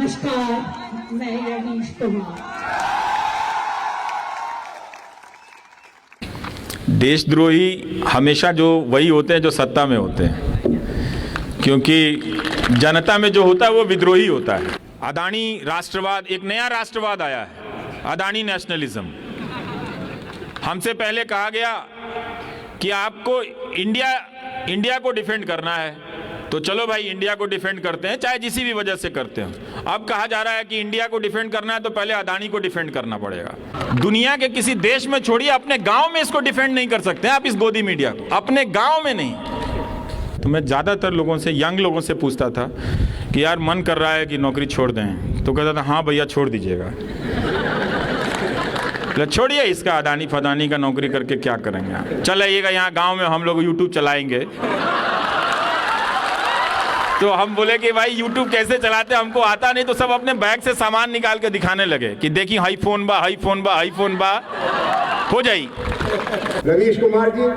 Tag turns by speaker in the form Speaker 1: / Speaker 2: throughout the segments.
Speaker 1: नमस्कार, मैं रवीश कुमार।
Speaker 2: देशद्रोही हमेशा जो वही होते हैं जो सत्ता में होते हैं, क्योंकि जनता में जो होता है वो विद्रोही होता है। अदानी राष्ट्रवाद, एक नया राष्ट्रवाद आया है, अदानी नेशनलिज्म। हमसे पहले कहा गया कि आपको इंडिया को डिफेंड करना है, तो चलो भाई इंडिया को डिफेंड करते हैं, चाहे जिसी भी वजह से करते हैं। अब कहा जा रहा है कि इंडिया को डिफेंड करना है तो पहले अदानी को डिफेंड करना पड़ेगा। दुनिया के किसी देश में छोड़िए, अपने गांव में इसको डिफेंड नहीं कर सकते आप, इस गोदी मीडिया को, अपने गांव में नहीं। तो मैं ज़्यादातर लोगों से, यंग लोगों से पूछता था कि यार मन कर रहा है कि नौकरी छोड़ दें, तो कहता था हाँ भैया छोड़ दीजिएगा। छोड़िए इसका अदानी फदानी का नौकरी करके क्या करेंगे, चल आइएगा यहाँ गांव में हम लोग यूट्यूब चलाएंगे। तो हम बोले कि भाई यूट्यूब कैसे चलाते हमको आता नहीं, तो सब अपने बैग से सामान निकाल के दिखाने लगे कि देखिए हाई फोन बा, हाई फोन बा, हाई फोन बा, हो जाई।
Speaker 3: रवीश कुमार जी,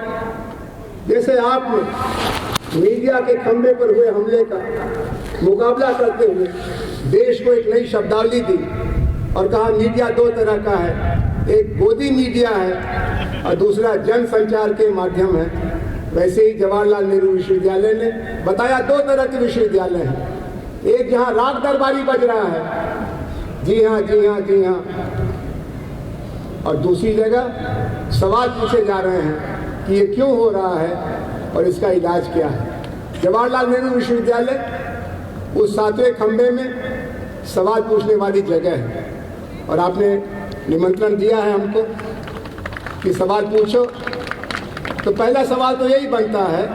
Speaker 3: जैसे आपने मीडिया के खंभे पर हुए हमले का मुकाबला करते हुए देश को एक नई शब्दावली दी और कहा मीडिया दो तरह का है, एक गोदी मीडिया है और दूसरा जन संचार के माध्यम है, वैसे ही जवाहरलाल नेहरू विश्वविद्यालय ने बताया दो तरह के विश्वविद्यालय हैं। एक जहां राग दरबारी बज रहा है, जी हाँ जी हाँ जी हाँ, और दूसरी जगह सवाल पूछे जा रहे हैं कि ये क्यों हो रहा है और इसका इलाज क्या है। जवाहरलाल नेहरू विश्वविद्यालय उस 7वें खंबे में सवाल पूछने वाली जगह है और आपने निमंत्रण दिया है हमको कि सवाल पूछो। तो पहला सवाल तो यही बनता है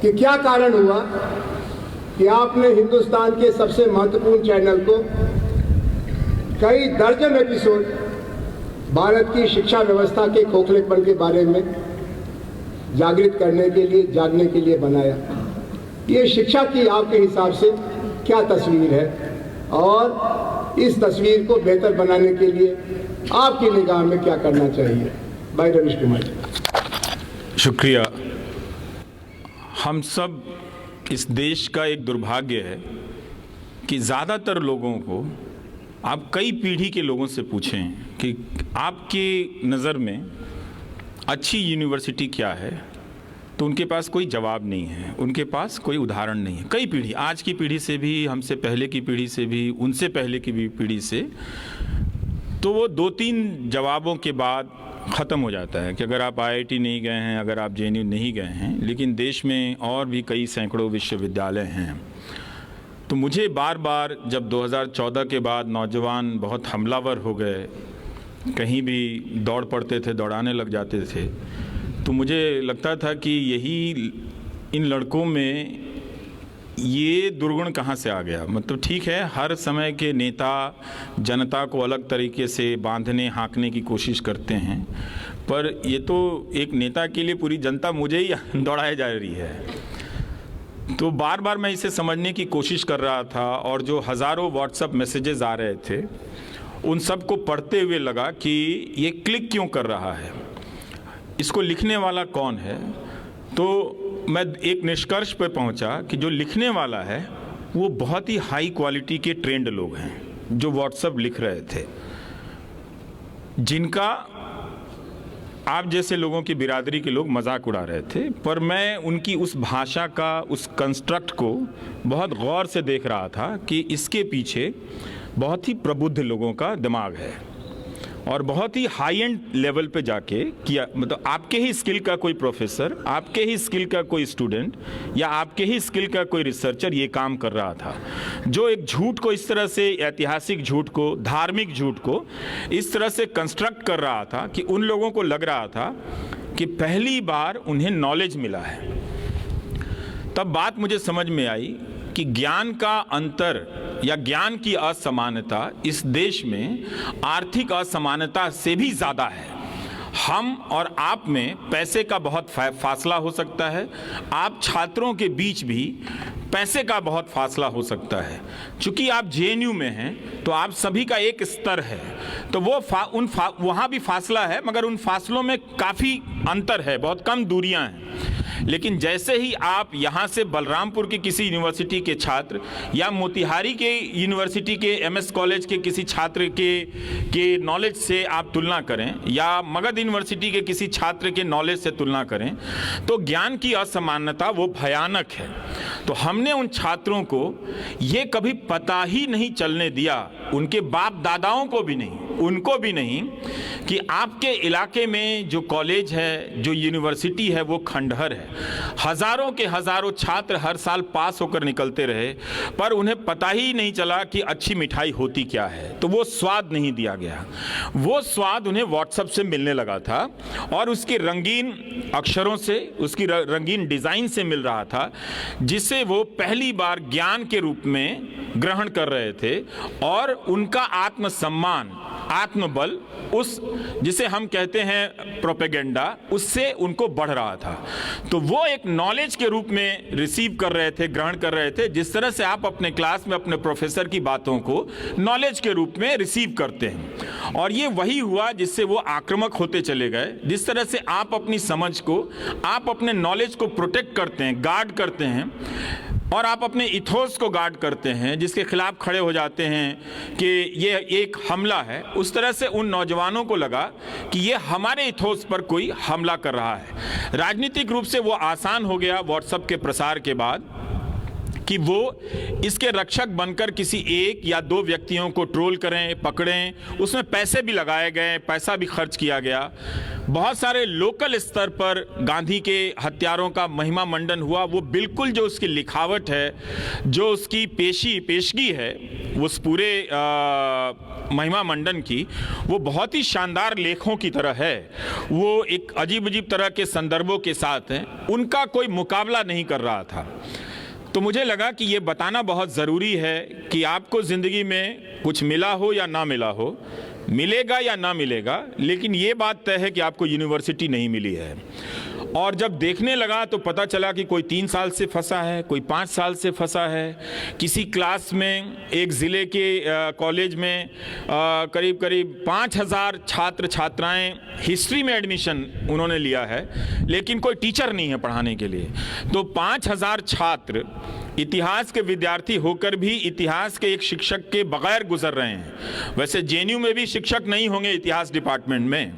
Speaker 3: कि क्या कारण हुआ कि आपने हिंदुस्तान के सबसे महत्वपूर्ण चैनल को कई दर्जन एपिसोड भारत की शिक्षा व्यवस्था के खोखलेपन के बारे में जागृत करने के लिए, जागने के लिए बनाया। ये शिक्षा की आपके हिसाब से क्या तस्वीर है और इस तस्वीर को बेहतर बनाने के लिए आपकी निगाह में क्या करना चाहिए? भाई रवीश कुमार जी।
Speaker 2: शुक्रिया। हम सब, इस देश का एक दुर्भाग्य है कि ज़्यादातर लोगों को, आप कई पीढ़ी के लोगों से पूछें कि आपकी नज़र में अच्छी यूनिवर्सिटी क्या है, तो उनके पास कोई जवाब नहीं है, उनके पास कोई उदाहरण नहीं है। कई पीढ़ी, आज की पीढ़ी से भी, हमसे पहले की पीढ़ी से भी, उनसे पहले की भी पीढ़ी से, तो वो 2-3 जवाबों के बाद ख़त्म हो जाता है कि अगर आप IIT नहीं गए हैं, अगर आप JNU नहीं गए हैं, लेकिन देश में और भी कई सैकड़ों विश्वविद्यालय हैं। तो मुझे बार बार, जब 2014 के बाद नौजवान बहुत हमलावर हो गए, कहीं भी दौड़ पड़ते थे, दौड़ाने लग जाते थे, तो मुझे लगता था कि यही, इन लड़कों में ये दुर्गुण कहाँ से आ गया। मतलब ठीक है, हर समय के नेता जनता को अलग तरीके से बांधने हाँकने की कोशिश करते हैं, पर ये तो एक नेता के लिए पूरी जनता मुझे ही दौड़ाई जा रही है। तो बार बार मैं इसे समझने की कोशिश कर रहा था और जो हज़ारों व्हाट्सएप मैसेजेस आ रहे थे, उन सब को पढ़ते हुए लगा कि ये क्लिक क्यों कर रहा है, इसको लिखने वाला कौन है। तो मैं एक निष्कर्ष पर पहुंचा कि जो लिखने वाला है वो बहुत ही हाई क्वालिटी के ट्रेंड लोग हैं जो व्हाट्सएप लिख रहे थे, जिनका आप जैसे लोगों की बिरादरी के लोग मजाक उड़ा रहे थे, पर मैं उनकी उस भाषा का, उस कंस्ट्रक्ट को बहुत गौर से देख रहा था कि इसके पीछे बहुत ही प्रबुद्ध लोगों का दिमाग है और बहुत ही हाई एंड लेवल पे जाके किया। मतलब आपके ही स्किल का कोई प्रोफेसर, आपके ही स्किल का कोई स्टूडेंट या आपके ही स्किल का कोई रिसर्चर ये काम कर रहा था, जो एक झूठ को इस तरह से, ऐतिहासिक झूठ को, धार्मिक झूठ को इस तरह से कंस्ट्रक्ट कर रहा था कि उन लोगों को लग रहा था कि पहली बार उन्हें नॉलेज मिला है। तब बात मुझे समझ में आई कि ज्ञान का अंतर या ज्ञान की असमानता इस देश में आर्थिक असमानता से भी ज़्यादा है। हम और आप में पैसे का बहुत फासला हो सकता है, आप छात्रों के बीच भी पैसे का बहुत फासला हो सकता है। चूंकि आप JNU में हैं तो आप सभी का एक स्तर है, तो वो वहाँ भी फासला है, मगर उन फासलों में काफ़ी अंतर है, बहुत कम दूरियां हैं। लेकिन जैसे ही आप यहाँ से बलरामपुर की किसी यूनिवर्सिटी के छात्र या मोतिहारी के यूनिवर्सिटी के एमएस कॉलेज के किसी छात्र के नॉलेज से आप तुलना करें या मगध यूनिवर्सिटी के किसी छात्र के नॉलेज से तुलना करें तो ज्ञान की असमानता वो भयानक है। तो हमने उन छात्रों को ये कभी पता ही नहीं चलने दिया, उनके बाप दादाओं को भी नहीं, उनको भी नहीं, कि आपके इलाके में जो कॉलेज है, जो यूनिवर्सिटी है, वो खंडहर है। हज़ारों के हज़ारों छात्र हर साल पास होकर निकलते रहे, पर उन्हें पता ही नहीं चला कि अच्छी मिठाई होती क्या है। तो वो स्वाद नहीं दिया गया। वो स्वाद उन्हें व्हाट्सएप से मिलने लगा था और उसके रंगीन अक्षरों से, उसकी रंगीन डिज़ाइन से मिल रहा था, जिसे वो पहली बार ज्ञान के रूप में ग्रहण कर रहे थे। और उनका आत्मसम्मान, आत्मबल, उस जिसे हम कहते हैं प्रोपेगेंडा, उससे उनको बढ़ रहा था। तो वो एक नॉलेज के रूप में रिसीव कर रहे थे, ग्रहण कर रहे थे। जिस तरह से आप अपने क्लास में अपने प्रोफेसर की बातों को नॉलेज के रूप में रिसीव करते हैं, और ये वही हुआ जिससे वो आक्रामक होते चले गए। जिस तरह से आप अपनी समझ को, आप अपने नॉलेज को प्रोटेक्ट करते हैं, गार्ड करते हैं, और आप अपने इथोस को गार्ड करते हैं, जिसके खिलाफ खड़े हो जाते हैं कि ये एक हमला है, उस तरह से उन नौजवानों को लगा कि ये हमारे इथोस पर कोई हमला कर रहा है। राजनीतिक रूप से वो आसान हो गया व्हाट्सएप के प्रसार के बाद कि वो इसके रक्षक बनकर किसी एक या दो व्यक्तियों को ट्रोल करें, पकड़ें। उसमें पैसे भी लगाए गए, पैसा भी खर्च किया गया। बहुत सारे लोकल स्तर पर गांधी के हत्यारों का महिमा मंडन हुआ। वो बिल्कुल जो उसकी लिखावट है, जो उसकी पेशगी है, उस पूरे महिमा मंडन की, वो बहुत ही शानदार लेखों की तरह है। वो एक अजीब अजीब तरह के संदर्भों के साथ हैं, उनका कोई मुकाबला नहीं कर रहा था। तो मुझे लगा कि ये बताना बहुत ज़रूरी है कि आपको ज़िंदगी में कुछ मिला हो या ना मिला हो, मिलेगा या ना मिलेगा, लेकिन ये बात तय है कि आपको यूनिवर्सिटी नहीं मिली है। और जब देखने लगा तो पता चला कि कोई 3 साल से फंसा है, कोई 5 साल से फंसा है। किसी क्लास में एक ज़िले के कॉलेज में करीब करीब 5000 छात्र छात्राएं हिस्ट्री में एडमिशन उन्होंने लिया है, लेकिन कोई टीचर नहीं है पढ़ाने के लिए। तो 5000 छात्र इतिहास के विद्यार्थी होकर भी इतिहास के एक शिक्षक के बगैर गुजर रहे हैं। वैसे जेएनयू में भी शिक्षक नहीं होंगे इतिहास डिपार्टमेंट में,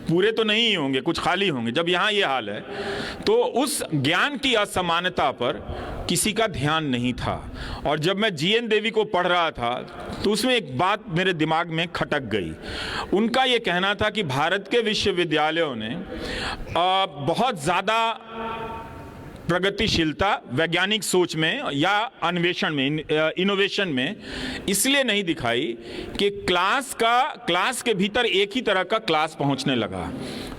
Speaker 2: पूरे तो नहीं होंगे, कुछ खाली होंगे। जब यहाँ ये हाल है तो उस ज्ञान की असमानता पर किसी का ध्यान नहीं था। और जब मैं जीएन देवी को पढ़ रहा था तो उसमें एक बात मेरे दिमाग में खटक गई। उनका ये कहना था कि भारत के विश्वविद्यालयों ने बहुत ज़्यादा प्रगतिशीलता वैज्ञानिक सोच में या अन्वेषण में, इनोवेशन में इसलिए नहीं दिखाई कि क्लास के भीतर एक ही तरह का क्लास पहुंचने लगा।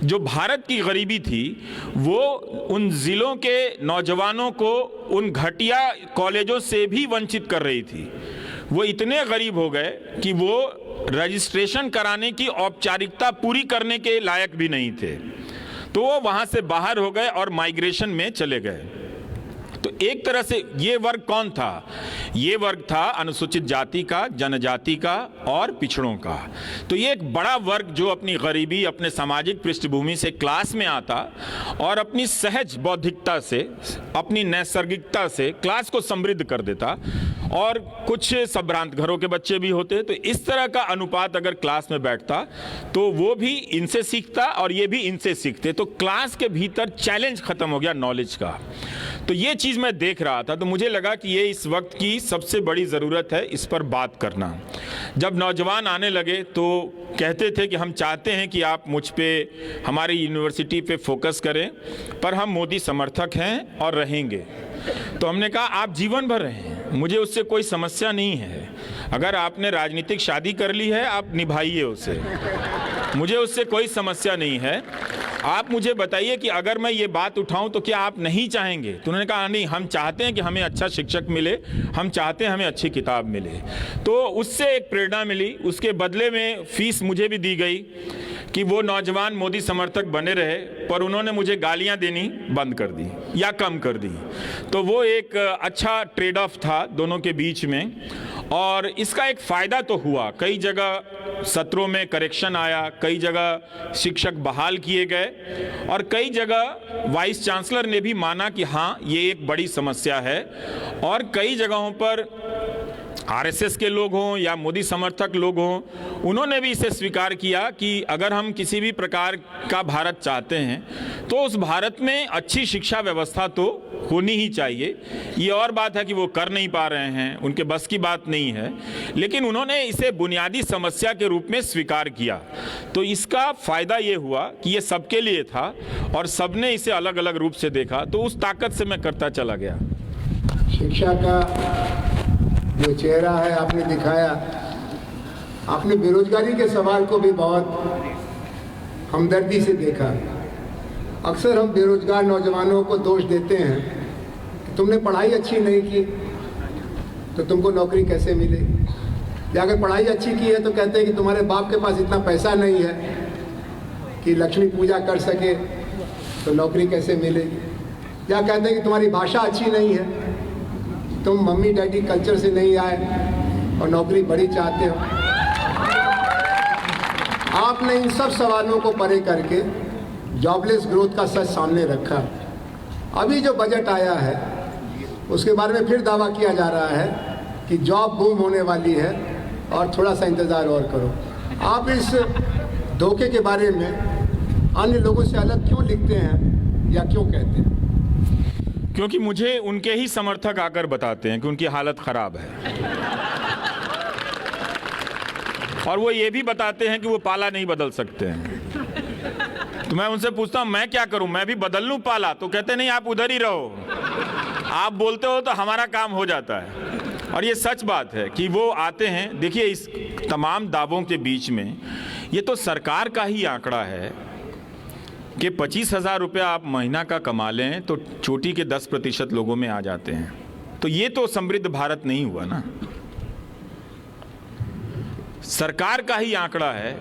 Speaker 2: जो भारत की गरीबी थी वो उन ज़िलों के नौजवानों को उन घटिया कॉलेजों से भी वंचित कर रही थी। वो इतने गरीब हो गए कि वो रजिस्ट्रेशन कराने की औपचारिकता पूरी करने के लायक भी नहीं थे। तो वो वहाँ से बाहर हो गए और माइग्रेशन में चले गए। तो एक तरह से ये वर्ग कौन था? ये वर्ग था अनुसूचित जाति का, जनजाति का और पिछड़ों का। तो ये एक बड़ा वर्ग जो अपनी गरीबी, अपने सामाजिक पृष्ठभूमि से क्लास में आता और अपनी सहज बौद्धिकता से, अपनी नैसर्गिकता से क्लास को समृद्ध कर देता। और कुछ संभ्रांत घरों के बच्चे भी होते। तो इस तरह का अनुपात अगर क्लास में बैठता तो वो भी इनसे सीखता और ये भी इनसे सीखते। तो क्लास के भीतर चैलेंज खत्म हो गया नॉलेज का। तो ये चीज़ मैं देख रहा था, तो मुझे लगा कि ये इस वक्त की सबसे बड़ी ज़रूरत है इस पर बात करना। जब नौजवान आने लगे तो कहते थे कि हम चाहते हैं कि आप मुझ पे, हमारी यूनिवर्सिटी पे फोकस करें, पर हम मोदी समर्थक हैं और रहेंगे। तो हमने कहा आप जीवन भर रहें, मुझे उससे कोई समस्या नहीं है। अगर आपने राजनीतिक शादी कर ली है आप निभाइए उसे, मुझे उससे कोई समस्या नहीं है। आप मुझे बताइए कि अगर मैं ये बात उठाऊं तो क्या आप नहीं चाहेंगे? तो उन्होंने कहा नहीं, हम चाहते हैं कि हमें अच्छा शिक्षक मिले, हम चाहते हैं हमें अच्छी किताब मिले। तो उससे एक प्रेरणा मिली। उसके बदले में फीस मुझे भी दी गई कि वो नौजवान मोदी समर्थक बने रहे, पर उन्होंने मुझे गालियां देनी बंद कर दी या कम कर दी। तो वो एक अच्छा ट्रेड ऑफ था दोनों के बीच में। और इसका एक फ़ायदा तो हुआ, कई जगह सत्रों में करेक्शन आया, कई जगह शिक्षक बहाल किए गए और कई जगह वाइस चांसलर ने भी माना कि हाँ ये एक बड़ी समस्या है। और कई जगहों पर आरएसएस के लोग हों या मोदी समर्थक लोग हों, उन्होंने भी इसे स्वीकार किया कि अगर हम किसी भी प्रकार का भारत चाहते हैं तो उस भारत में अच्छी शिक्षा व्यवस्था तो होनी ही चाहिए। ये और बात है कि वो कर नहीं पा रहे हैं, उनके बस की बात नहीं है, लेकिन उन्होंने इसे बुनियादी समस्या के रूप में स्वीकार किया। तो इसका फ़ायदा ये हुआ कि ये सबके लिए था और सबने इसे अलग अलग रूप से देखा, तो उस ताकत से मैं करता चला गया।
Speaker 3: शिक्षा का जो चेहरा है आपने दिखाया, आपने बेरोजगारी के सवाल को भी बहुत हमदर्दी से देखा। अक्सर हम बेरोजगार नौजवानों को दोष देते हैं कि तुमने पढ़ाई अच्छी नहीं की तो तुमको नौकरी कैसे मिलेगी, या अगर पढ़ाई अच्छी की है तो कहते हैं कि तुम्हारे बाप के पास इतना पैसा नहीं है कि लक्ष्मी पूजा कर सके तो नौकरी कैसे मिलेगी, या कहते हैं कि तुम्हारी भाषा अच्छी नहीं है, तुम मम्मी डैडी कल्चर से नहीं आए और नौकरी बड़ी चाहते हो। आपने इन सब सवालों को परे करके जॉबलेस ग्रोथ का सच सामने रखा। अभी जो बजट आया है उसके बारे में फिर दावा किया जा रहा है कि जॉब बूम होने वाली है और थोड़ा सा इंतज़ार और करो। आप इस धोखे के बारे में अन्य लोगों से अलग क्यों लिखते हैं या क्यों कहते हैं?
Speaker 2: क्योंकि मुझे उनके ही समर्थक आकर बताते हैं कि उनकी हालत ख़राब है और वो ये भी बताते हैं कि वो पाला नहीं बदल सकते हैं। तो मैं उनसे पूछता हूँ मैं क्या करूँ, मैं भी बदल लूँ पाला? तो कहते नहीं, आप उधर ही रहो, आप बोलते हो तो हमारा काम हो जाता है। और ये सच बात है कि वो आते हैं। देखिए, इस तमाम दावों के बीच में ये तो सरकार का ही आंकड़ा है कि 25,000 रुपया आप महीना का कमा लें तो चोटी के 10% लोगों में आ जाते हैं। तो ये तो समृद्ध भारत नहीं हुआ ना। सरकार का ही आंकड़ा है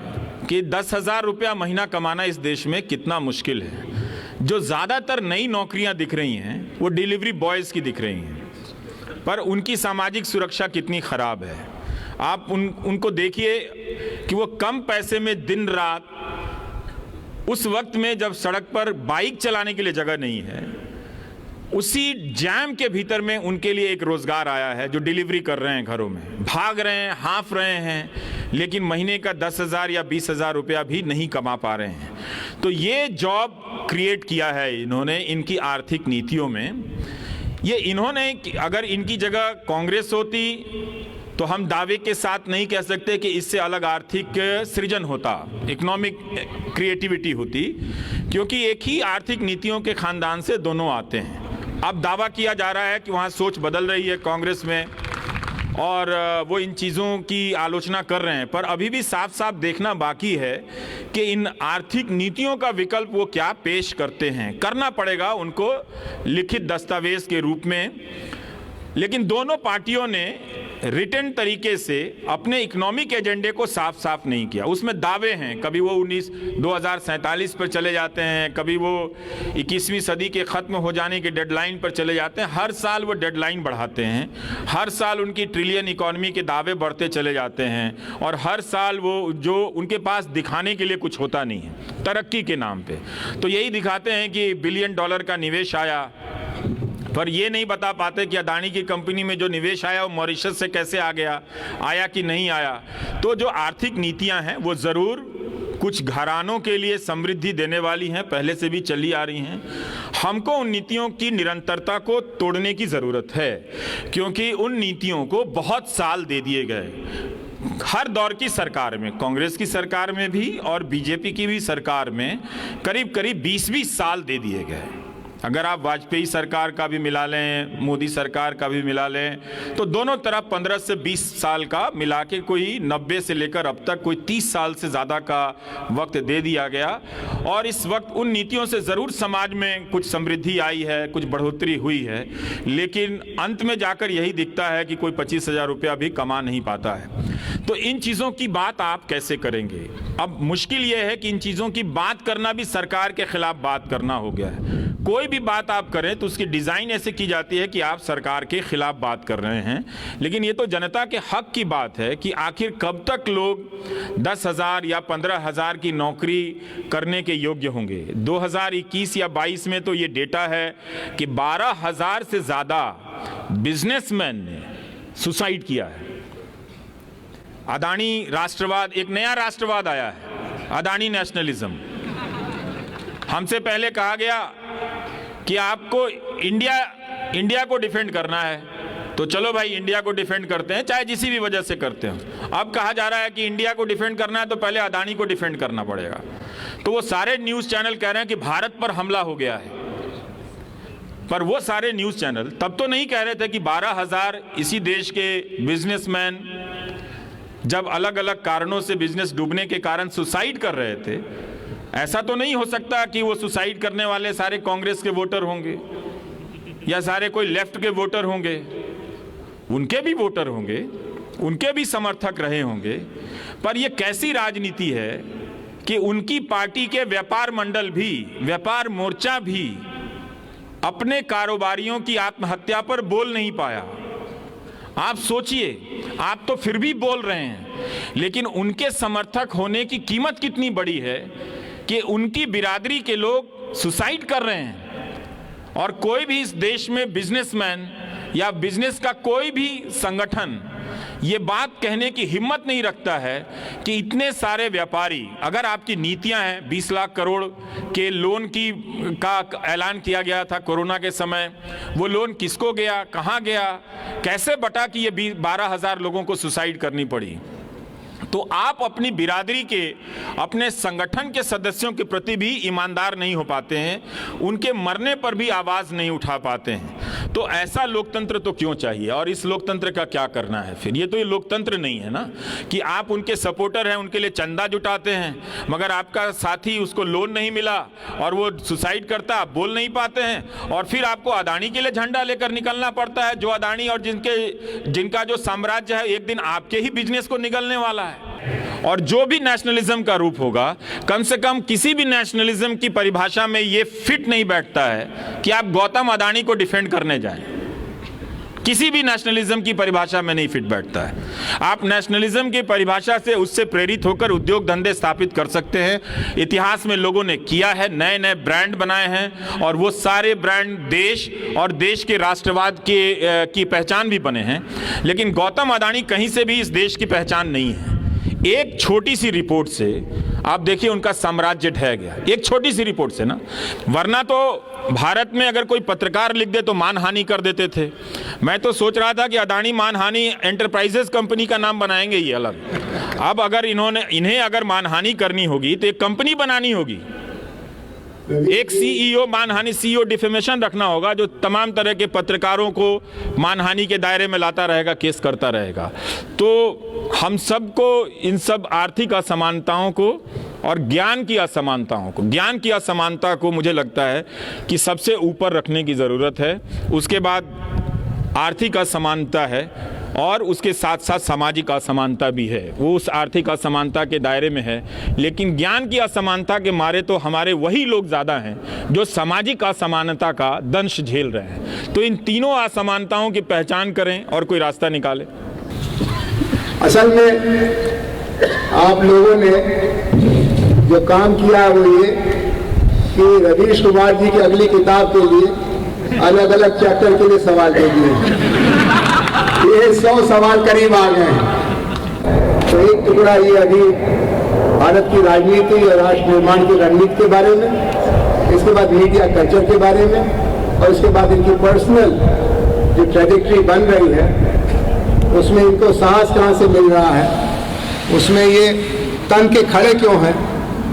Speaker 2: कि 10,000 रुपया महीना कमाना इस देश में कितना मुश्किल है। जो ज़्यादातर नई नौकरियां दिख रही हैं वो डिलीवरी बॉयज़ की दिख रही हैं, पर उनकी सामाजिक सुरक्षा कितनी ख़राब है। आप उनको देखिए कि वो कम पैसे में दिन रात, उस वक्त में जब सड़क पर बाइक चलाने के लिए जगह नहीं है, उसी जैम के भीतर में उनके लिए एक रोज़गार आया है जो डिलीवरी कर रहे हैं, घरों में भाग रहे हैं, हाँफ रहे हैं, लेकिन महीने का 10,000 या 20,000 रुपया भी नहीं कमा पा रहे हैं। तो ये जॉब क्रिएट किया है इन्होंने इनकी आर्थिक नीतियों में। ये इन्होंने, अगर इनकी जगह कांग्रेस होती तो हम दावे के साथ नहीं कह सकते कि इससे अलग आर्थिक सृजन होता, इकोनॉमिक क्रिएटिविटी होती, क्योंकि एक ही आर्थिक नीतियों के खानदान से दोनों आते हैं। अब दावा किया जा रहा है कि वहाँ सोच बदल रही है कांग्रेस में और वो इन चीज़ों की आलोचना कर रहे हैं, पर अभी भी साफ साफ देखना बाकी है कि इन आर्थिक नीतियों का विकल्प वो क्या पेश करते हैं। करना पड़ेगा उनको लिखित दस्तावेज के रूप में, लेकिन दोनों पार्टियों ने रिटर्न तरीके से अपने इकोनॉमिक एजेंडे को साफ साफ नहीं किया। उसमें दावे हैं, कभी वो 2047 पर चले जाते हैं, कभी वो 21वीं सदी के ख़त्म हो जाने के डेडलाइन पर चले जाते हैं। हर साल वो डेडलाइन बढ़ाते हैं, हर साल उनकी ट्रिलियन इकॉनमी के दावे बढ़ते चले जाते हैं और हर साल वो जो उनके पास दिखाने के लिए कुछ होता नहीं है तरक्की के नाम पे। तो यही दिखाते हैं कि $1 बिलियन का निवेश आया, पर ये नहीं बता पाते कि अदानी की कंपनी में जो निवेश आया वो मॉरिशस से कैसे आ गया, आया कि नहीं आया। तो जो आर्थिक नीतियां हैं वो ज़रूर कुछ घरानों के लिए समृद्धि देने वाली हैं, पहले से भी चली आ रही हैं। हमको उन नीतियों की निरंतरता को तोड़ने की ज़रूरत है, क्योंकि उन नीतियों को बहुत साल दे दिए गए। हर दौर की सरकार में, कांग्रेस की सरकार में भी और बीजेपी की भी सरकार में करीब करीब 20-20 साल दे दिए गए। अगर आप वाजपेयी सरकार का भी मिला लें, मोदी सरकार का भी मिला लें, तो दोनों तरफ 15 से 20 साल का मिला के कोई 90 से लेकर अब तक कोई 30 साल से ज़्यादा का वक्त दे दिया गया। और इस वक्त उन नीतियों से ज़रूर समाज में कुछ समृद्धि आई है, कुछ बढ़ोतरी हुई है, लेकिन अंत में जाकर यही दिखता है कि कोई 25,000 रुपया भी कमा नहीं पाता है। तो इन चीज़ों की बात आप कैसे करेंगे? अब मुश्किल ये है कि इन चीज़ों की बात करना भी सरकार के खिलाफ बात करना हो गया है। कोई भी बात आप करें तो उसकी डिज़ाइन ऐसे की जाती है कि आप सरकार के खिलाफ बात कर रहे हैं। लेकिन ये तो जनता के हक की बात है कि आखिर कब तक लोग 10,000 या 15,000 की नौकरी करने के योग्य होंगे। 2021 या 22 में तो ये डेटा है कि 12,000 से ज़्यादा बिजनेसमैन ने सुसाइड किया है। अदानी राष्ट्रवाद, एक नया राष्ट्रवाद आया है, अदानी नेशनलिज्म। हमसे पहले कहा गया कि आपको इंडिया को डिफेंड करना है, तो चलो भाई इंडिया को डिफेंड करते हैं, चाहे जिसी भी वजह से करते हो। अब कहा जा रहा है कि इंडिया को डिफेंड करना है तो पहले अदानी को डिफेंड करना पड़ेगा। तो वो सारे न्यूज़ चैनल कह रहे हैं कि भारत पर हमला हो गया है, पर वो सारे न्यूज़ चैनल तब तो नहीं कह रहे थे कि 12,000 इसी देश के बिजनेसमैन जब अलग अलग कारणों से बिजनेस डूबने के कारण सुसाइड कर रहे थे। ऐसा तो नहीं हो सकता कि वो सुसाइड करने वाले सारे कांग्रेस के वोटर होंगे या सारे कोई लेफ्ट के वोटर होंगे। उनके भी वोटर होंगे, उनके भी समर्थक रहे होंगे। पर ये कैसी राजनीति है कि उनकी पार्टी के व्यापार मंडल भी, व्यापार मोर्चा भी अपने कारोबारियों की आत्महत्या पर बोल नहीं पाया। आप सोचिए, आप तो फिर भी बोल रहे हैं, लेकिन उनके समर्थक होने की कीमत कितनी बड़ी है कि उनकी बिरादरी के लोग सुसाइड कर रहे हैं। और कोई भी इस देश में बिजनेसमैन या बिजनेस का कोई भी संगठन ये बात कहने की हिम्मत नहीं रखता है कि इतने सारे व्यापारी, अगर आपकी नीतियां हैं 20 लाख करोड़ के लोन का ऐलान किया गया था कोरोना के समय, वो लोन किसको गया, कहां गया, कैसे बटा कि ये 12,000 लोगों को सुसाइड करनी पड़ी। तो आप अपनी बिरादरी के, अपने संगठन के सदस्यों के प्रति भी ईमानदार नहीं हो पाते हैं, उनके मरने पर भी आवाज़ नहीं उठा पाते हैं। तो ऐसा लोकतंत्र तो क्यों चाहिए, और इस लोकतंत्र का क्या करना है फिर। ये तो ये लोकतंत्र नहीं है ना कि आप उनके सपोर्टर हैं, उनके लिए चंदा जुटाते हैं, मगर आपका साथी उसको लोन नहीं मिला और वो सुसाइड करता, आप बोल नहीं पाते हैं, और फिर आपको अदानी के लिए झंडा लेकर निकलना पड़ता है। जो अदानी और जिनका जो साम्राज्य है एक दिन आपके ही बिजनेस को निगलने वाला है। और जो भी नेशनलिज्म का रूप होगा, कम से कम किसी भी नेशनलिज्म की परिभाषा में ये फिट नहीं बैठता है कि आप गौतम अदानी को डिफेंड करने जाएं। किसी भी नेशनलिज्म की परिभाषा में नहीं फिट बैठता है। आप नेशनलिज्म की परिभाषा से, उससे प्रेरित होकर उद्योग धंधे स्थापित कर सकते हैं। इतिहास में लोगों ने किया है, नए नए ब्रांड बनाए हैं, और वो सारे ब्रांड देश और देश के राष्ट्रवाद की पहचान भी बने हैं। लेकिन गौतम अदानी कहीं से भी इस देश की पहचान नहीं है। एक छोटी सी रिपोर्ट से आप देखिए उनका साम्राज्य ढह गया, एक छोटी सी रिपोर्ट से ना। वरना तो भारत में अगर कोई पत्रकार लिख दे तो मानहानि कर देते थे। मैं तो सोच रहा था कि अदानी मानहानि एंटरप्राइजेस कंपनी का नाम बनाएंगे ये अलग। अब अगर इन्हें अगर मानहानि करनी होगी तो एक कंपनी बनानी होगी, एक सीईओ, मानहानि सीईओ डिफेमेशन रखना होगा, जो तमाम तरह के पत्रकारों को मानहानि के दायरे में लाता रहेगा, केस करता रहेगा। तो हम सबको इन सब आर्थिक असमानताओं को और ज्ञान की असमानता को मुझे लगता है कि सबसे ऊपर रखने की ज़रूरत है। उसके बाद आर्थिक असमानता है और उसके साथ साथ सामाजिक असमानता भी है, वो उस आर्थिक असमानता के दायरे में है। लेकिन ज्ञान की असमानता के मारे तो हमारे वही लोग ज़्यादा हैं जो सामाजिक असमानता का दंश झेल रहे हैं। तो इन तीनों असमानताओं की पहचान करें और कोई रास्ता निकालें।
Speaker 3: असल में आप लोगों ने जो काम किया है वो ये कि रवीश कुमार जी की अगली किताब के लिए अलग अलग चैप्टर के लिए सवाल दे दिए। ये 100 सवाल करीब आ गए हैं। तो एक टुकड़ा ये अभी भारत की राजनीति और राष्ट्र निर्माण की रणनीति के बारे में, इसके बाद मीडिया कल्चर के बारे में, और उसके बाद इनकी पर्सनल जो ट्रेजेक्टरी बन रही है उसमें इनको साहस कहाँ से मिल रहा है, उसमें ये तन के खड़े क्यों हैं,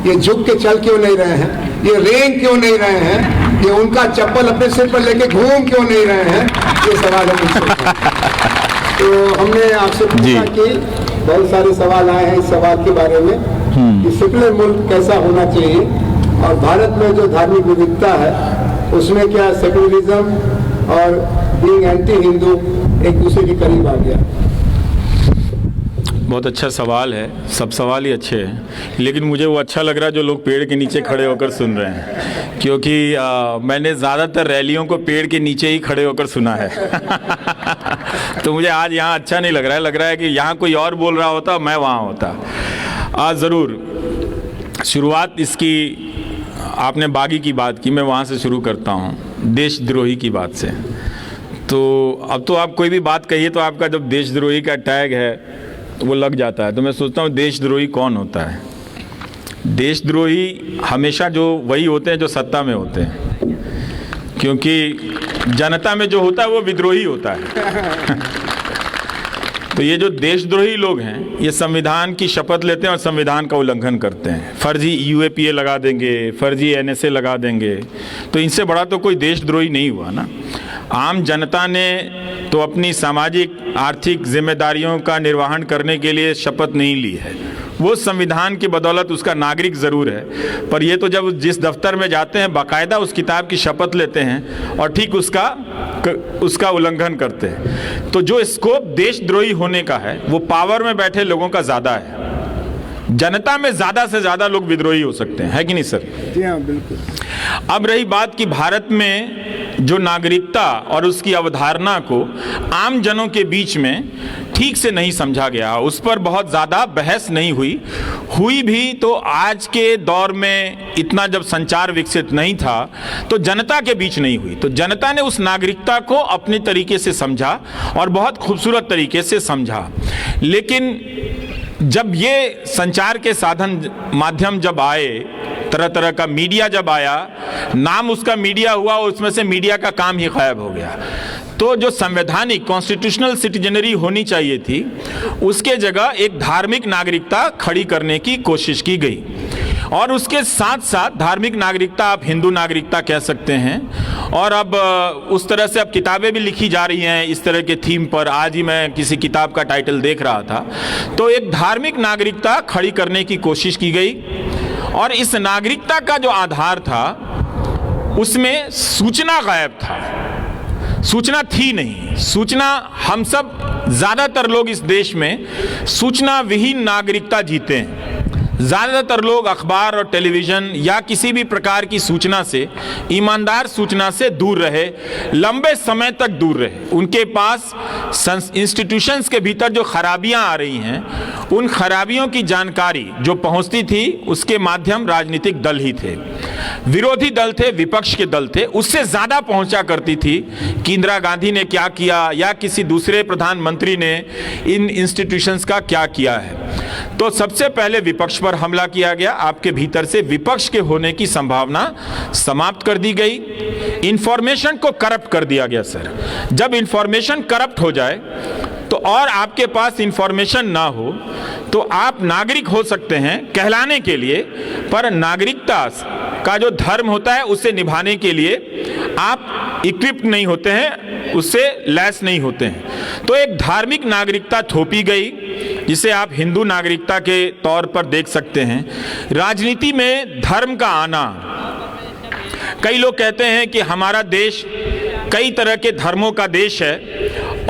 Speaker 3: ये झुक के चल क्यों नहीं रहे हैं, ये रेंग क्यों नहीं रहे हैं, ये उनका चप्पल अपने सिर पर लेके घूम क्यों नहीं रहे हैं, ये सवाल है। तो हमने आपसे पूछा कि बहुत सारे सवाल आए हैं इस सवाल के बारे में कि सेकुलर मुल्क कैसा होना चाहिए, और भारत में जो धार्मिक विविधता है उसमें क्या सेकुलरिज्म और बीइंग एंटी हिंदू एक दूसरे के करीब आ गया।
Speaker 2: बहुत अच्छा सवाल है, सब सवाल ही अच्छे हैं, लेकिन मुझे वो अच्छा लग रहा है जो लोग पेड़ के नीचे खड़े होकर सुन रहे हैं, क्योंकि मैंने ज़्यादातर रैलियों को पेड़ के नीचे ही खड़े होकर सुना है। तो मुझे आज यहाँ अच्छा नहीं लग रहा है कि यहाँ कोई और बोल रहा होता, मैं वहाँ होता। आज ज़रूर शुरुआत इसकी, आपने बागी की बात की, मैं वहाँ से शुरू करता हूँ, देशद्रोही की बात से। तो अब तो आप कोई भी बात कहिए तो आपका जब देशद्रोही का टैग है तो वो लग जाता है। तो मैं सोचता हूँ देशद्रोही कौन होता है? देशद्रोही हमेशा जो वही होते हैं जो सत्ता में होते हैं, क्योंकि जनता में जो होता है वो विद्रोही होता है। तो ये जो देशद्रोही लोग हैं ये संविधान की शपथ लेते हैं और संविधान का उल्लंघन करते हैं। फर्जी यूएपीए लगा देंगे, फर्जी एनएसए लगा देंगे, तो इनसे बड़ा तो कोई देशद्रोही नहीं हुआ ना। आम जनता ने तो अपनी सामाजिक आर्थिक जिम्मेदारियों का निर्वहन करने के लिए शपथ नहीं ली है, वो संविधान की बदौलत उसका नागरिक ज़रूर है, पर ये तो जब जिस दफ्तर में जाते हैं बाकायदा उस किताब की शपथ लेते हैं और ठीक उसका उल्लंघन करते हैं। तो जो स्कोप देशद्रोही होने का है वो पावर में बैठे लोगों का ज़्यादा है। जनता में ज़्यादा से ज़्यादा लोग विद्रोही हो सकते हैं, है कि नहीं सर?
Speaker 3: जी हाँ, बिल्कुल।
Speaker 2: अब रही बात कि भारत में जो नागरिकता और उसकी अवधारणा को आम जनों के बीच में ठीक से नहीं समझा गया, उस पर बहुत ज़्यादा बहस नहीं हुई भी तो आज के दौर में इतना जब संचार विकसित नहीं था तो जनता के बीच नहीं हुई। तो जनता ने उस नागरिकता को अपने तरीके से समझा और बहुत खूबसूरत तरीके से समझा। लेकिन जब ये संचार के साधन माध्यम जब आए, तरह तरह का मीडिया जब आया, नाम उसका मीडिया हुआ, उसमें से मीडिया का काम ही गायब हो गया। तो जो संवैधानिक कॉन्स्टिट्यूशनल सिटीजनरी होनी चाहिए थी उसके जगह एक धार्मिक नागरिकता खड़ी करने की कोशिश की गई, और उसके साथ साथ धार्मिक नागरिकता आप हिंदू नागरिकता कह सकते हैं। और अब उस तरह से अब किताबें भी लिखी जा रही हैं इस तरह के थीम पर। आज ही मैं किसी किताब का टाइटल देख रहा था, तो एक धार्मिक नागरिकता खड़ी करने की कोशिश की गई, और इस नागरिकता का जो आधार था उसमें सूचना गायब था, सूचना थी नहीं। सूचना, हम सब ज़्यादातर लोग इस देश में सूचना विहीन नागरिकता जीते हैं। ज़्यादातर लोग अखबार और टेलीविज़न या किसी भी प्रकार की सूचना से, ईमानदार सूचना से दूर रहे, लंबे समय तक दूर रहे। उनके पास इंस्टीट्यूशंस के भीतर जो खराबियां आ रही हैं, उन खराबियों की जानकारी जो पहुंचती थी उसके माध्यम राजनीतिक दल ही थे, विरोधी दल थे, विपक्ष के दल थे, उससे ज़्यादा पहुंचा करती थी कि इंदिरा गांधी ने क्या किया या किसी दूसरे प्रधानमंत्री ने इन इंस्टीट्यूशंस का क्या किया है। तो सबसे पहले विपक्ष पर हमला किया गया, आपके भीतर से विपक्ष के होने की संभावना समाप्त कर दी गई, इंफॉर्मेशन को करप्ट कर दिया गया। सर, जब इंफॉर्मेशन करप्ट हो जाए तो और आपके पास इंफॉर्मेशन ना हो तो आप नागरिक हो सकते हैं कहलाने के लिए, पर नागरिकता का जो धर्म होता है उसे निभाने के लिए आप इक्विप्ड नहीं होते हैं, उससे लैस नहीं होते हैं। तो एक धार्मिक नागरिकता थोपी गई जिसे आप हिंदू नागरिकता के तौर पर देख सकते हैं। राजनीति में धर्म का आना, कई लोग कहते हैं कि हमारा देश कई तरह के धर्मों का देश है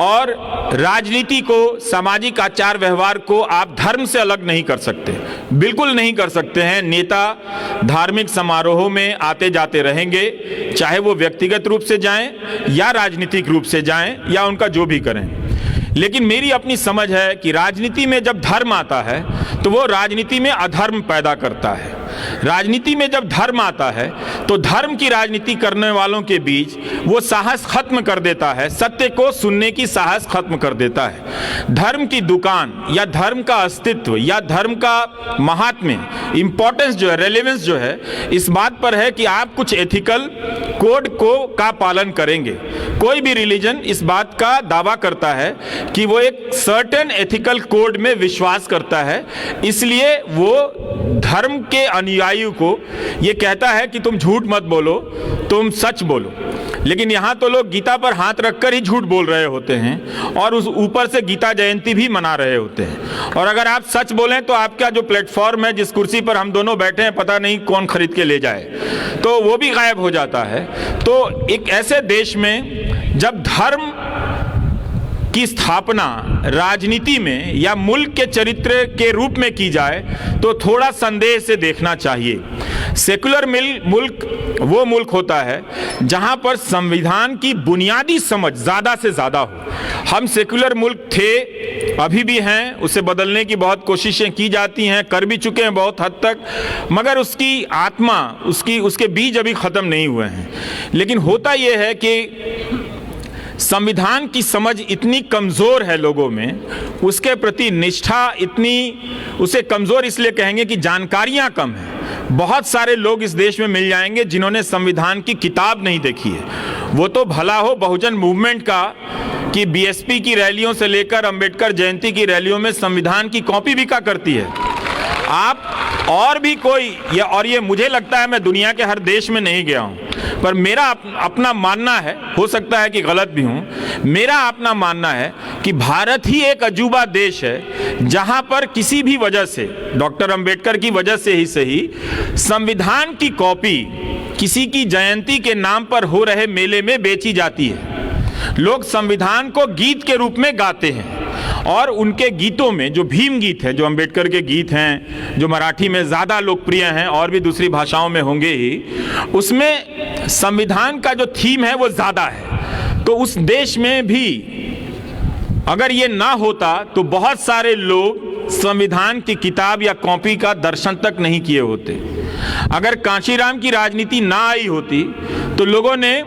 Speaker 2: और राजनीति को, सामाजिक आचार व्यवहार को आप धर्म से अलग नहीं कर सकते, बिल्कुल नहीं कर सकते हैं। नेता धार्मिक समारोहों में आते जाते रहेंगे, चाहे वो व्यक्तिगत रूप से जाएं या राजनीतिक रूप से जाएं या उनका जो भी करें। लेकिन मेरी अपनी समझ है कि राजनीति में जब धर्म आता है तो वो राजनीति में अधर्म पैदा करता है। राजनीति में जब धर्म आता है तो धर्म की राजनीति करने वालों के बीच वो साहस खत्म कर देता है, सत्य को सुनने की साहस खत्म कर देता है। धर्म की दुकान या धर्म का अस्तित्व या धर्म का महात्म्य, इंपॉर्टेंस जो है, रेलेवेंस जो है, इस बात पर है कि आप कुछ एथिकल कोड का पालन करेंगे। कोई भी रिलीजन इस बात का दावा करता है कि वो एक सर्टेन एथिकल कोड में विश्वास करता है, इसलिए वो धर्म के अनुयायियों को ये कहता है कि तुम झूठ मत बोलो, तुम सच बोलो। लेकिन यहाँ तो लोग गीता पर हाथ रखकर ही झूठ बोल रहे होते हैं और उस ऊपर से गीता जयंती भी मना रहे होते हैं। और अगर आप सच बोलें तो आपका जो प्लेटफॉर्म है, जिस कुर्सी पर हम दोनों बैठे हैं, पता नहीं कौन खरीद के ले जाए, तो वो भी गायब हो जाता है। तो एक ऐसे देश में जब धर्म की स्थापना राजनीति में या मुल्क के चरित्र के रूप में की जाए तो थोड़ा संदेह से देखना चाहिए। सेकुलर मुल्क वो मुल्क होता है जहां पर संविधान की बुनियादी समझ ज़्यादा से ज़्यादा हो। हम सेकुलर मुल्क थे, अभी भी हैं, उसे बदलने की बहुत कोशिशें की जाती हैं, कर भी चुके हैं बहुत हद तक, मगर उसकी आत्मा, उसके बीज अभी ख़त्म नहीं हुए हैं। लेकिन होता यह है कि संविधान की समझ इतनी कमज़ोर है लोगों में, उसके प्रति निष्ठा इतनी, उसे कमज़ोर इसलिए कहेंगे कि जानकारियां कम हैं। बहुत सारे लोग इस देश में मिल जाएंगे जिन्होंने संविधान की किताब नहीं देखी है। वो तो भला हो बहुजन मूवमेंट का कि बीएसपी की रैलियों से लेकर अंबेडकर जयंती की रैलियों में संविधान की कॉपी बिका करती है। आप और भी कोई और ये मुझे लगता है, मैं दुनिया के हर देश में नहीं गया हूँ, पर मेरा अपना मानना है, हो सकता है कि गलत भी हूँ, मेरा अपना मानना है कि भारत ही एक अजूबा देश है जहाँ पर किसी भी वजह से, डॉक्टर अंबेडकर की वजह से ही सही, संविधान की कॉपी किसी की जयंती के नाम पर हो रहे मेले में बेची जाती है। लोग संविधान को गीत के रूप में गाते हैं और उनके गीतों में जो भीम गीत है, जो अंबेडकर के गीत हैं, जो मराठी में ज़्यादा लोकप्रिय हैं और भी दूसरी भाषाओं में होंगे ही, उसमें संविधान का जो थीम है वो ज़्यादा है। तो उस देश में भी अगर ये ना होता तो बहुत सारे लोग संविधान की किताब या कॉपी का दर्शन तक नहीं किए होते। अगर कांशीराम की राजनीति ना आई होती तो लोगों ने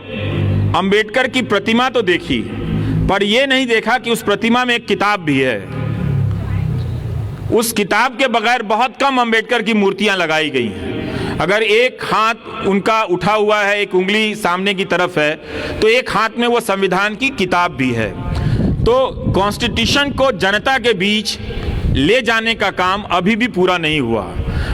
Speaker 2: अंबेडकर की प्रतिमा तो देखी, पर यह नहीं देखा कि उस प्रतिमा में एक किताब भी है। उस किताब के बगैर बहुत कम अंबेडकर की मूर्तियां लगाई गई हैं। अगर एक हाथ उनका उठा हुआ है, एक उंगली सामने की तरफ है, तो एक हाथ में वो संविधान की किताब भी है। तो कॉन्स्टिट्यूशन को जनता के बीच ले जाने का काम अभी भी पूरा नहीं हुआ।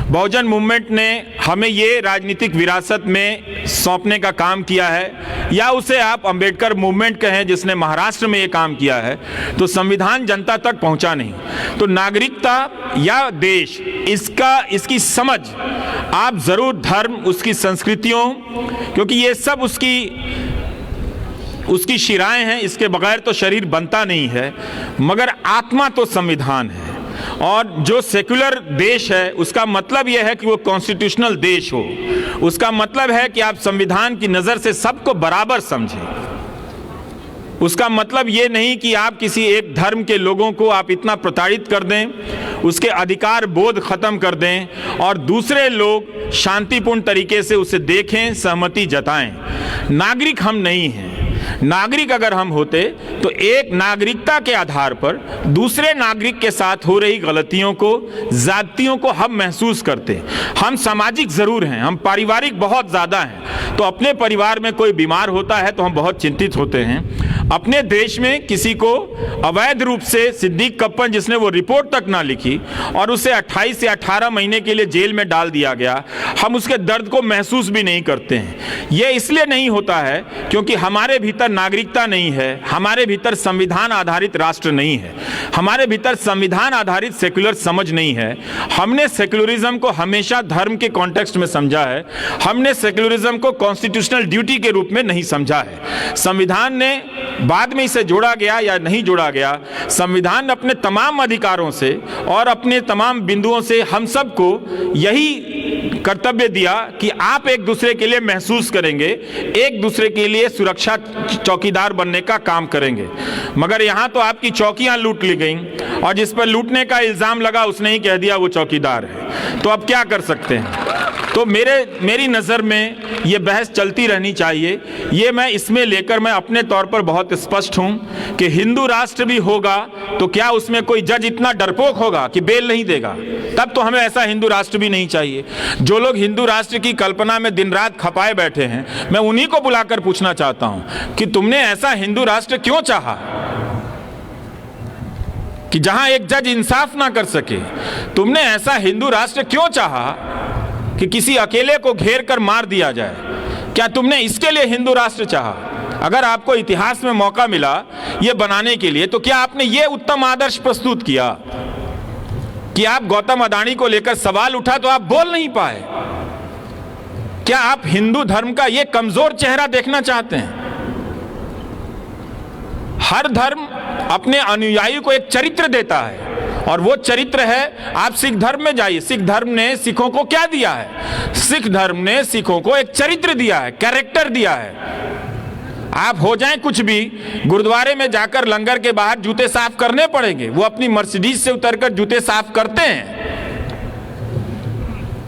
Speaker 2: बहुजन मूवमेंट ने हमें ये राजनीतिक विरासत में सौंपने का काम किया है, या उसे आप अंबेडकर मूवमेंट कहें जिसने महाराष्ट्र में ये काम किया है, तो संविधान जनता तक पहुंचा नहीं। तो नागरिकता या देश, इसकी समझ आप ज़रूर धर्म, उसकी संस्कृतियों, क्योंकि ये सब उसकी शिराएं हैं, इसके बगैर तो शरीर बनता नहीं है, मगर आत्मा तो संविधान है। और जो सेक्युलर देश है उसका मतलब यह है कि वो कॉन्स्टिट्यूशनल देश हो। उसका मतलब है कि आप संविधान की नज़र से सबको बराबर समझें। उसका मतलब ये नहीं कि आप किसी एक धर्म के लोगों को आप इतना प्रताड़ित कर दें, उसके अधिकार बोध खत्म कर दें और दूसरे लोग शांतिपूर्ण तरीके से उसे देखें, सहमति जताएं। नागरिक हम नहीं हैं। नागरिक अगर हम होते तो एक नागरिकता के आधार पर दूसरे नागरिक के साथ हो रही गलतियों को, ज़्यादतियों को हम महसूस करते। हम सामाजिक ज़रूर हैं, हम पारिवारिक बहुत ज़्यादा हैं। तो अपने परिवार में कोई बीमार होता है तो हम बहुत चिंतित होते हैं। अपने देश में किसी को अवैध रूप से सिद्दीक कप्पन, जिसने वो रिपोर्ट तक ना लिखी और उसे 28 से 18 महीने के लिए जेल में डाल दिया गया, हम उसके दर्द को महसूस भी नहीं करते हैं। ये इसलिए नहीं होता है क्योंकि हमारे भीतर नागरिकता नहीं है, हमारे भीतर संविधान आधारित राष्ट्र नहीं है, हमारे भीतर संविधान आधारित सेक्युलर समझ नहीं है। हमने सेक्युलरिज्म को हमेशा धर्म के कॉन्टेक्स्ट में समझा है, हमने सेक्युलरिज्म को कॉन्स्टिट्यूशनल ड्यूटी के रूप में नहीं समझा है। संविधान ने बाद में इसे जोड़ा गया या नहीं जोड़ा गया, संविधान अपने तमाम अधिकारों से और अपने तमाम बिंदुओं से हम सबको यही कर्तव्य दिया कि आप एक दूसरे के लिए महसूस करेंगे, एक दूसरे के लिए सुरक्षा चौकीदार बनने का काम करेंगे। मगर यहाँ तो आपकी चौकियाँ लूट ली गईं और जिस पर लूटने का इल्ज़ाम लगा उसने ही कह दिया वो चौकीदार है। तो अब क्या कर सकते हैं? तो मेरी नज़र में ये बहस चलती रहनी चाहिए। ये मैं इसमें लेकर मैं अपने तौर पर बहुत स्पष्ट हूँ कि हिंदू राष्ट्र भी होगा तो क्या उसमें कोई जज इतना डरपोक होगा कि बेल नहीं देगा? तब तो हमें ऐसा हिंदू राष्ट्र भी नहीं चाहिए। जो लोग हिंदू राष्ट्र की कल्पना में दिन रात खपाए बैठे हैं, मैं उन्हीं को बुलाकर पूछना चाहता हूँ कि तुमने ऐसा हिंदू राष्ट्र क्यों चाहा कि जहां एक जज इंसाफ ना कर सके? तुमने ऐसा हिंदू राष्ट्र क्यों चाहा कि किसी अकेले को घेर कर मार दिया जाए? क्या तुमने इसके लिए हिंदू राष्ट्र चाहा? अगर आपको इतिहास में मौका मिला ये बनाने के लिए, तो क्या आपने ये उत्तम आदर्श प्रस्तुत किया कि आप गौतम अडानी को लेकर सवाल उठा तो आप बोल नहीं पाए? क्या आप हिंदू धर्म का ये कमजोर चेहरा देखना चाहते हैं? हर धर्म अपने अनुयायी को एक चरित्र देता है, और वो चरित्र है, आप सिख धर्म में जाइए, सिख धर्म ने सिखों को क्या दिया है? सिख धर्म ने सिखों को एक चरित्र दिया है, कैरेक्टर दिया है। आप हो जाएं कुछ भी, गुरुद्वारे में जाकर लंगर के बाहर जूते साफ करने पड़ेंगे। वो अपनी मर्सिडीज से उतरकर जूते साफ करते हैं।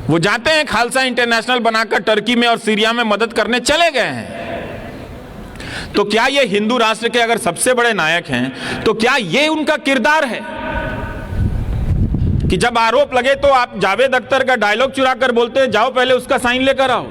Speaker 2: वो जाते हैं, खालसा इंटरनेशनल बनाकर टर्की में और सीरिया में मदद करने चले गए हैं। तो क्या ये हिंदू राष्ट्र के अगर सबसे बड़े नायक हैं, तो क्या ये उनका किरदार है कि जब आरोप लगे तो आप जावेद अख्तर का डायलॉग चुरा कर बोलते हैं, जाओ पहले उसका साइन लेकर आओ?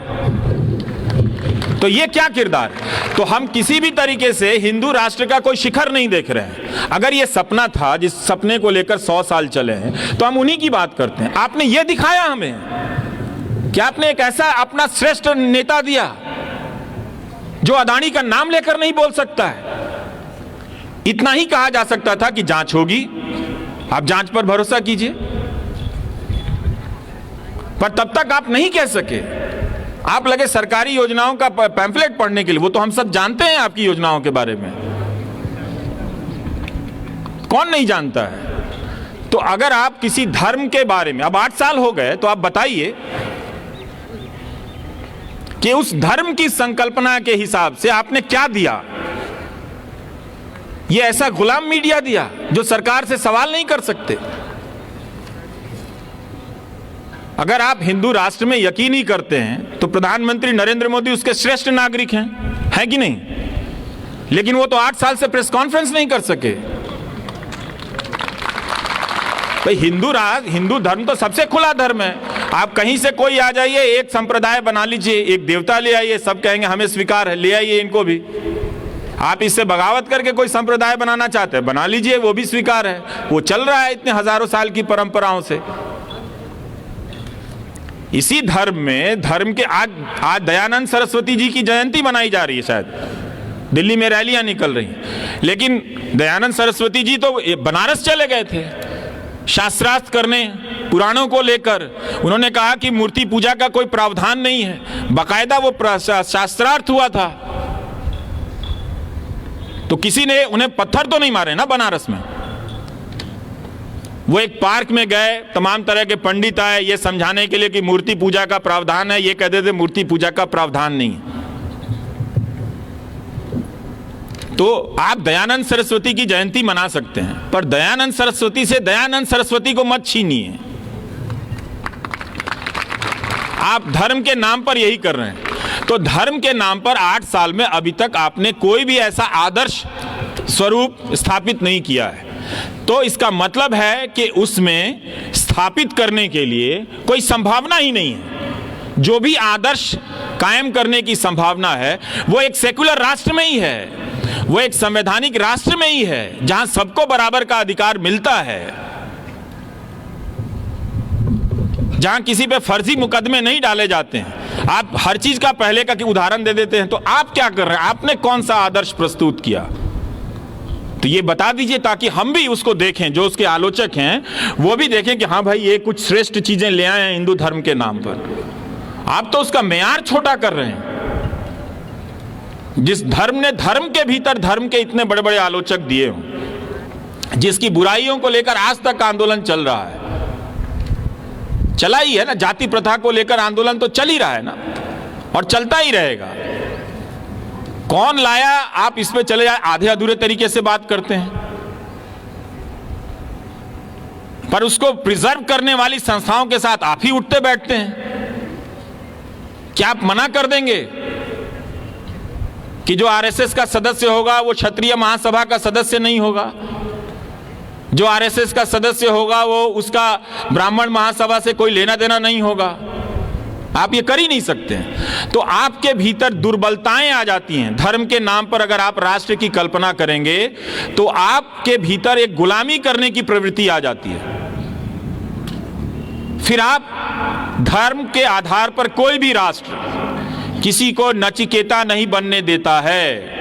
Speaker 2: तो ये क्या किरदार? तो हम किसी भी तरीके से हिंदू राष्ट्र का कोई शिखर नहीं देख रहे हैं। अगर ये सपना था, जिस सपने को लेकर 100 साल चले हैं, तो हम उन्हीं की बात करते हैं। आपने ये दिखाया हमें कि आपने एक ऐसा अपना श्रेष्ठ नेता दिया जो अदानी का नाम लेकर नहीं बोल सकता है। इतना ही कहा जा सकता था कि जांच होगी, आप जांच पर भरोसा कीजिए, पर तब तक आप नहीं कह सके। आप लगे सरकारी योजनाओं का पैम्फलेट पढ़ने के लिए। वो तो हम सब जानते हैं आपकी योजनाओं के बारे में, कौन नहीं जानता है? तो अगर आप किसी धर्म के बारे में, अब 8 साल हो गए, तो आप बताइए कि उस धर्म की संकल्पना के हिसाब से आपने क्या दिया? ये ऐसा गुलाम मीडिया दिया जो सरकार से सवाल नहीं कर सकते। अगर आप हिंदू राष्ट्र में यकीन ही करते हैं तो प्रधानमंत्री नरेंद्र मोदी उसके श्रेष्ठ नागरिक हैं कि नहीं? लेकिन वो तो 8 साल से प्रेस कॉन्फ्रेंस नहीं कर सके। भाई हिंदू धर्म तो सबसे खुला धर्म है। आप कहीं से कोई आ जाइए, एक संप्रदाय बना लीजिए, एक देवता ले आइए, सब कहेंगे हमें स्वीकार है, ले आइए इनको भी। आप इससे बगावत करके कोई संप्रदाय बनाना चाहते हैं, बना लीजिए, वो भी स्वीकार है। वो चल रहा है इतने हजारों साल की परंपराओं से। इसी धर्म में, धर्म के आज दयानंद सरस्वती जी की जयंती मनाई जा रही है, शायद दिल्ली में रैलियां निकल रही हैं। लेकिन दयानंद सरस्वती जी तो बनारस चले गए थे शास्त्रार्थ करने, पुराणों को लेकर। उन्होंने कहा कि मूर्ति पूजा का कोई प्रावधान नहीं है, बाकायदा वो शास्त्रार्थ हुआ था। तो किसी ने उन्हें पत्थर तो नहीं मारे ना बनारस में। वो एक पार्क में गए, तमाम तरह के पंडित आए ये समझाने के लिए कि मूर्ति पूजा का प्रावधान है, ये कहते थे मूर्ति पूजा का प्रावधान नहीं है। तो आप दयानंद सरस्वती की जयंती मना सकते हैं, पर दयानंद सरस्वती से दयानंद सरस्वती को मत छीनिए। आप धर्म के नाम पर यही कर रहे हैं। तो धर्म के नाम पर 8 साल में अभी तक आपने कोई भी ऐसा आदर्श स्वरूप स्थापित नहीं किया है। तो इसका मतलब है कि उसमें स्थापित करने के लिए कोई संभावना ही नहीं है। जो भी आदर्श कायम करने की संभावना है वो एक सेकुलर राष्ट्र में ही है, वो एक संवैधानिक राष्ट्र में ही है, जहां सबको बराबर का अधिकार मिलता है, जहां किसी पे फर्जी मुकदमे नहीं डाले जाते हैं। आप हर चीज का पहले का उदाहरण दे देते हैं। तो आप क्या कर रहे हैं? आपने कौन सा आदर्श प्रस्तुत किया? तो ये बता दीजिए ताकि हम भी उसको देखें, जो उसके आलोचक हैं वो भी देखें कि हाँ भाई ये कुछ श्रेष्ठ चीजें ले आए हैं हिंदू धर्म के नाम पर। आप तो उसका मेयार छोटा कर रहे हैं। जिस धर्म ने धर्म के भीतर धर्म के इतने बड़े बड़े आलोचक दिए हों, जिसकी बुराइयों को लेकर आज तक आंदोलन चल रहा है, चला ही है ना, जाति प्रथा को लेकर आंदोलन तो चल ही रहा है ना, और चलता ही रहेगा। कौन लाया? आप इस पे चले जाए, आधे अधूरे तरीके से बात करते हैं, पर उसको प्रिजर्व करने वाली संस्थाओं के साथ आप ही उठते बैठते हैं। क्या आप मना कर देंगे कि जो आरएसएस का सदस्य होगा वो क्षत्रिय महासभा का सदस्य नहीं होगा? जो आरएसएस का सदस्य होगा वो उसका ब्राह्मण महासभा से कोई लेना देना नहीं होगा? आप ये कर ही नहीं सकते हैं। तो आपके भीतर दुर्बलताएं आ जाती हैं। धर्म के नाम पर अगर आप राष्ट्र की कल्पना करेंगे तो आपके भीतर एक गुलामी करने की प्रवृत्ति आ जाती है। फिर आप धर्म के आधार पर कोई भी राष्ट्र किसी को नचिकेता नहीं बनने देता है।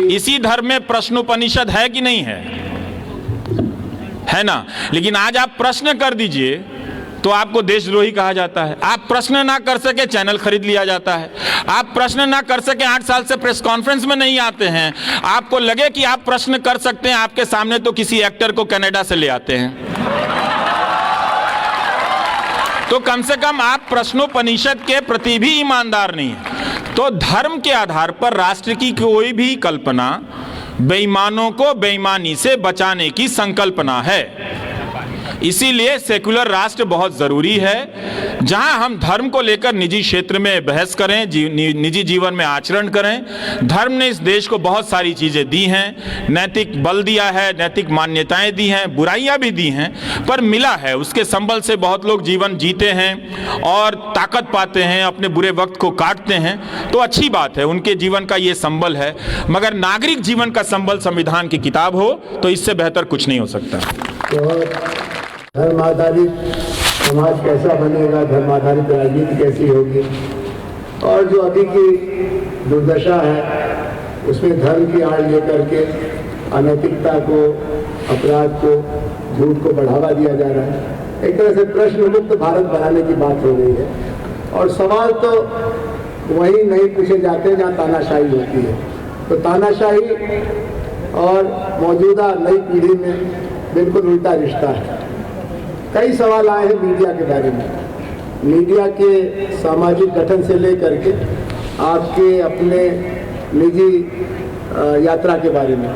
Speaker 2: इसी धर्म में प्रश्नोपनिषद है कि नहीं है? है ना? लेकिन आज आप प्रश्न कर दीजिए तो आपको देशद्रोही कहा जाता है। आप प्रश्न ना कर सके, चैनल खरीद लिया जाता है। आप प्रश्न ना कर सके, 8 साल से प्रेस कॉन्फ्रेंस में नहीं आते हैं। आपको लगे कि आप प्रश्न कर सकते हैं, आपके सामने तो किसी एक्टर को कनाडा से ले आते हैं। तो कम से कम आप प्रश्नोपनिषद के प्रति भी ईमानदार नहीं है। तो धर्म के आधार पर राष्ट्र की कोई भी कल्पना बेईमानों को बेईमानी से बचाने की संकल्पना है। इसीलिए सेकुलर राष्ट्र बहुत जरूरी है, जहां हम धर्म को लेकर निजी क्षेत्र में बहस करें, निजी जीवन में आचरण करें। धर्म ने इस देश को बहुत सारी चीजें दी हैं, नैतिक बल दिया है, नैतिक मान्यताएं दी हैं, बुराइयां भी दी हैं, पर मिला है। उसके संबल से बहुत लोग जीवन जीते हैं और ताकत पाते हैं, अपने बुरे वक्त को काटते हैं। तो अच्छी बात है, उनके जीवन का ये संबल है। मगर नागरिक जीवन का संबल संविधान की किताब हो तो इससे बेहतर कुछ नहीं हो सकता।
Speaker 3: धर्म आधारित समाज कैसा बनेगा, धर्म आधारित राजनीति कैसी होगी, और जो अभी की दुर्दशा है उसमें धर्म की आड़ लेकर के अनैतिकता को, अपराध को, झूठ को बढ़ावा दिया जा रहा है। एक तरह से प्रश्न मुक्त भारत बनाने की बात हो रही है, और सवाल तो वही नहीं पूछे जाते हैं जहाँ तानाशाही होती है। तो तानाशाही और मौजूदा नई पीढ़ी में बिल्कुल उल्टा रिश्ता है। कई सवाल आए हैं मीडिया के बारे में, मीडिया के सामाजिक गठन से लेकर के आपके अपने निजी यात्रा के बारे में।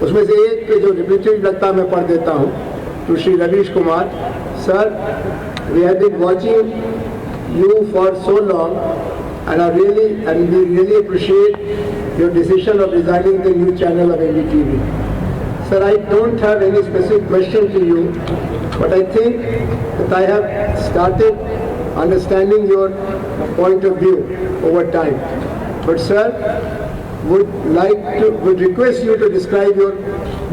Speaker 3: उसमें से एक जो रिपीटेड लगता मैं पढ़ देता हूँ, तो Shri Ravish Kumar sir, we have been watching you for so long and we really appreciate your decision of resigning the new channel of NDTV. Sir, I don't have any specific question to you, but I think that I have started understanding your point of view over time. But sir, would request you to describe your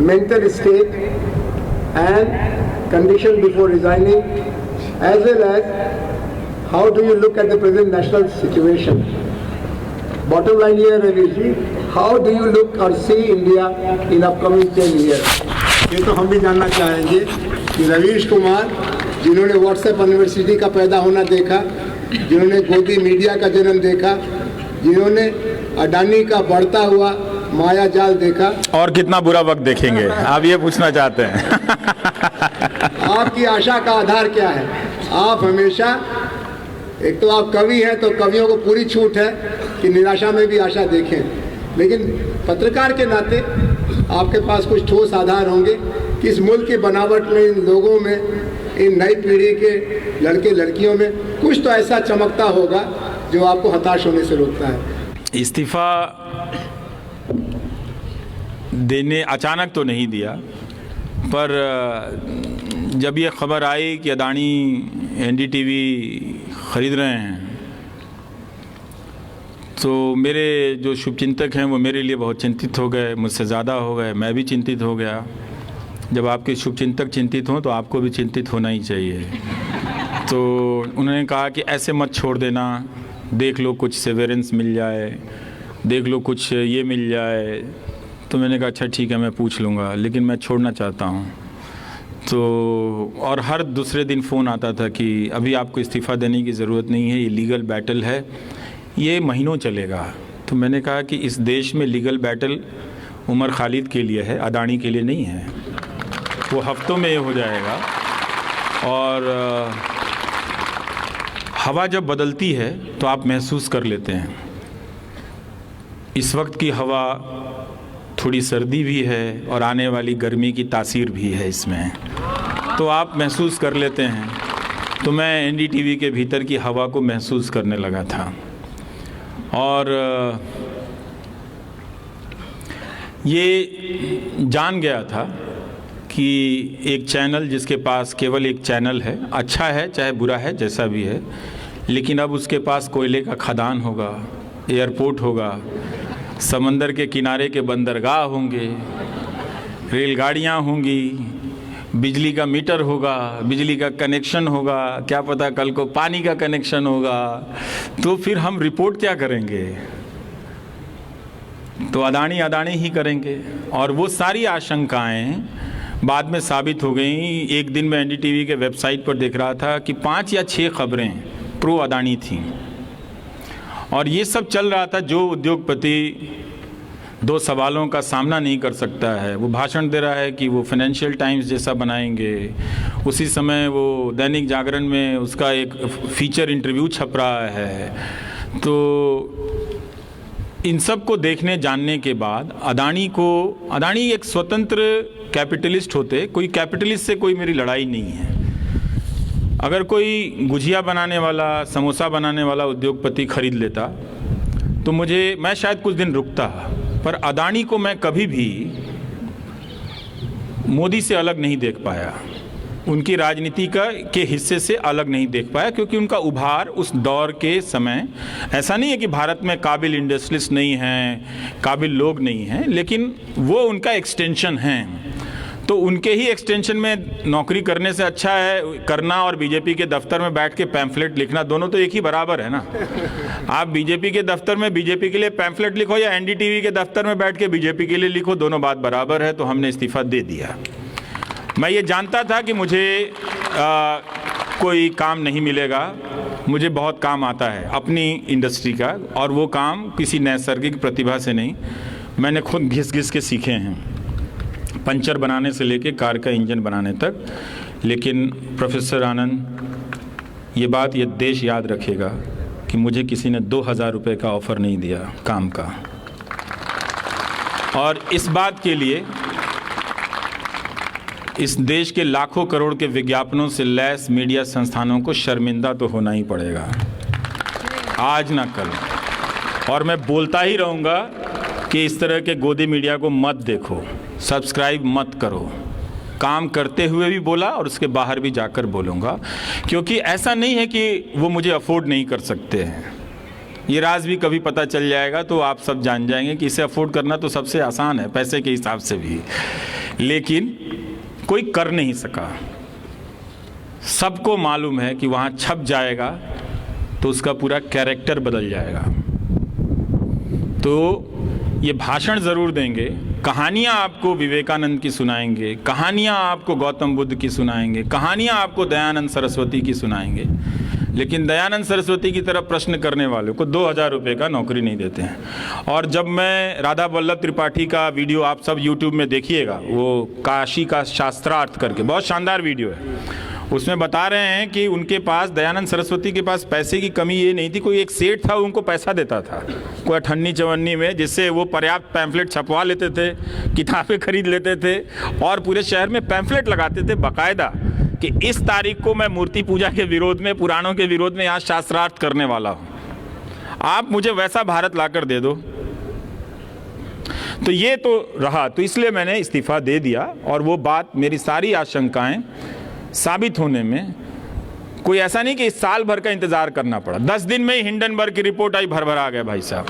Speaker 3: mental state and condition before resigning, as well as how do you look at the present national situation? Bottom line here, Ravish ji, how do you look or see India in upcoming 10 years? ये तो हम भी जानना चाहेंगे कि रवीश कुमार, जिन्होंने WhatsApp university का पैदा होना देखा, जिन्होंने गोदी मीडिया का जन्म देखा, जिन्होंने अडानी का बढ़ता हुआ माया जाल देखा,
Speaker 2: और कितना बुरा वक्त देखेंगे आप ये पूछना चाहते हैं?
Speaker 3: आपकी आशा का आधार क्या है? आप हमेशा, एक तो आप कवि हैं तो कवियों को पूरी छूट है कि निराशा में भी आशा देखें, लेकिन पत्रकार के नाते आपके पास कुछ ठोस आधार होंगे कि इस मुल्क की बनावट में, इन लोगों में, इन नई पीढ़ी के लड़के लड़कियों में कुछ तो ऐसा चमकता होगा जो आपको हताश होने से रोकता है।
Speaker 2: इस्तीफा देने अचानक तो नहीं दिया, पर जब ये खबर आई कि अडानी एनडीटीवी ख़रीद रहे हैं, तो मेरे जो शुभचिंतक हैं वो मेरे लिए बहुत चिंतित हो गए, मुझसे ज़्यादा हो गए, मैं भी चिंतित हो गया। जब आपके शुभचिंतक चिंतित हों तो आपको भी चिंतित होना ही चाहिए। तो उन्होंने कहा कि ऐसे मत छोड़ देना, देख लो कुछ सेवेरेंस मिल जाए, देख लो कुछ ये मिल जाए। तो मैंने कहा अच्छा ठीक है, मैं पूछ लूँगा, लेकिन मैं छोड़ना चाहता हूँ। तो और हर दूसरे दिन फ़ोन आता था कि अभी आपको इस्तीफ़ा देने की ज़रूरत नहीं है, ये लीगल बैटल है, ये महीनों चलेगा। तो मैंने कहा कि इस देश में लीगल बैटल उमर खालिद के लिए है, अडानी के लिए नहीं है। वो हफ्तों में ये हो जाएगा। और हवा जब बदलती है तो आप महसूस कर लेते हैं। इस वक्त की हवा थोड़ी सर्दी भी है और आने वाली गर्मी की तासीर भी है इसमें, तो आप महसूस कर लेते हैं। तो मैं एनडीटीवी के भीतर की हवा को महसूस करने लगा था। और ये जान गया था कि एक चैनल जिसके पास केवल एक चैनल है, अच्छा है चाहे बुरा है जैसा भी है, लेकिन अब उसके पास कोयले का खदान होगा, एयरपोर्ट होगा, समंदर के किनारे के बंदरगाह होंगे, रेलगाड़ियाँ होंगी, बिजली का मीटर होगा, बिजली का कनेक्शन होगा, क्या पता कल को पानी का कनेक्शन होगा। तो फिर हम रिपोर्ट क्या करेंगे? तो अडानी ही करेंगे। और वो सारी आशंकाएं बाद में साबित हो गई। एक दिन मैं एनडीटीवी के वेबसाइट पर देख रहा था कि 5 या 6 खबरें प्रो अदानी थीं, और ये सब चल रहा था। जो उद्योगपति 2 सवालों का सामना नहीं कर सकता है, वो भाषण दे रहा है कि वो फाइनेंशियल टाइम्स जैसा बनाएंगे। उसी समय वो दैनिक जागरण में उसका एक फीचर इंटरव्यू छप रहा है। तो इन सब को देखने जानने के बाद अदानी एक स्वतंत्र कैपिटलिस्ट होते। कोई कैपिटलिस्ट से कोई मेरी लड़ाई नहीं है। अगर कोई गुजिया बनाने वाला, समोसा बनाने वाला उद्योगपति खरीद लेता तो मैं शायद कुछ दिन रुकता, पर अदानी को मैं कभी भी मोदी से अलग नहीं देख पाया, उनकी राजनीति के हिस्से से अलग नहीं देख पाया, क्योंकि उनका उभार उस दौर के समय, ऐसा नहीं है कि भारत में काबिल इंडस्ट्रियलिस्ट नहीं हैं, काबिल लोग नहीं हैं, लेकिन वो उनका एक्सटेंशन हैं। तो उनके ही एक्सटेंशन में नौकरी करने से अच्छा है करना और बीजेपी के दफ्तर में बैठ के पैम्फलेट लिखना, दोनों तो एक ही बराबर है ना। आप बीजेपी के दफ्तर में बीजेपी के लिए पैम्फलेट लिखो या एनडीटीवी के दफ्तर में बैठ के बीजेपी के लिए लिखो, दोनों बात बराबर है। तो हमने इस्तीफ़ा दे दिया। मैं ये जानता था कि मुझे कोई काम नहीं मिलेगा, मुझे बहुत काम आता है अपनी इंडस्ट्री का, और वो काम किसी नैसर्गिक प्रतिभा से नहीं, मैंने खुद घिस घिस के सीखे हैं, पंचर बनाने से लेके कार का इंजन बनाने तक। लेकिन प्रोफेसर आनंद, ये बात ये देश याद रखेगा कि मुझे किसी ने 2000 रुपये का ऑफ़र नहीं दिया काम का, और इस बात के लिए इस देश के लाखों करोड़ के विज्ञापनों से लैस मीडिया संस्थानों को शर्मिंदा तो होना ही पड़ेगा, आज ना कल। और मैं बोलता ही रहूँगा कि इस तरह के गोदी मीडिया को मत देखो, सब्सक्राइब मत करो। काम करते हुए भी बोला और उसके बाहर भी जाकर बोलूँगा, क्योंकि ऐसा नहीं है कि वो मुझे अफोर्ड नहीं कर सकते हैं। ये राज भी कभी पता चल जाएगा तो आप सब जान जाएंगे कि इसे अफोर्ड करना तो सबसे आसान है, पैसे के हिसाब से भी, लेकिन कोई कर नहीं सका। सबको मालूम है कि वहाँ छप जाएगा तो उसका पूरा कैरेक्टर बदल जाएगा। तो ये भाषण ज़रूर देंगे, कहानियाँ आपको विवेकानंद की सुनाएंगे, कहानियाँ आपको गौतम बुद्ध की सुनाएंगे, कहानियाँ आपको दयानंद सरस्वती की सुनाएंगे, लेकिन दयानंद सरस्वती की तरफ प्रश्न करने वालों को 2000 रुपये का नौकरी नहीं देते हैं। और जब मैं राधा वल्लभ त्रिपाठी का वीडियो आप सब यूट्यूब में देखिएगा, वो काशी का शास्त्रार्थ करके बहुत शानदार वीडियो है, उसमें बता रहे हैं कि उनके पास, दयानंद सरस्वती के पास पैसे की कमी ये नहीं थी। कोई एक सेठ था, उनको पैसा देता था कोई 98-54 में, जिससे वो पर्याप्त पैम्फलेट छपवा लेते थे, किताबें खरीद लेते थे और पूरे शहर में पैम्फलेट लगाते थे बाकायदा कि इस तारीख को मैं मूर्ति पूजा के विरोध में, पुराणों के विरोध में यहाँ शास्त्रार्थ करने वाला हूँ, आप मुझे वैसा भारत लाकर दे दो। तो ये तो रहा, तो इसलिए मैंने इस्तीफ़ा दे दिया। और वो बात, मेरी सारी आशंकाएं साबित होने में कोई ऐसा नहीं कि इस साल भर का इंतजार करना पड़ा। 10 दिन में ही हिंडनबर्ग की रिपोर्ट आई, भर आ गए भाई साहब।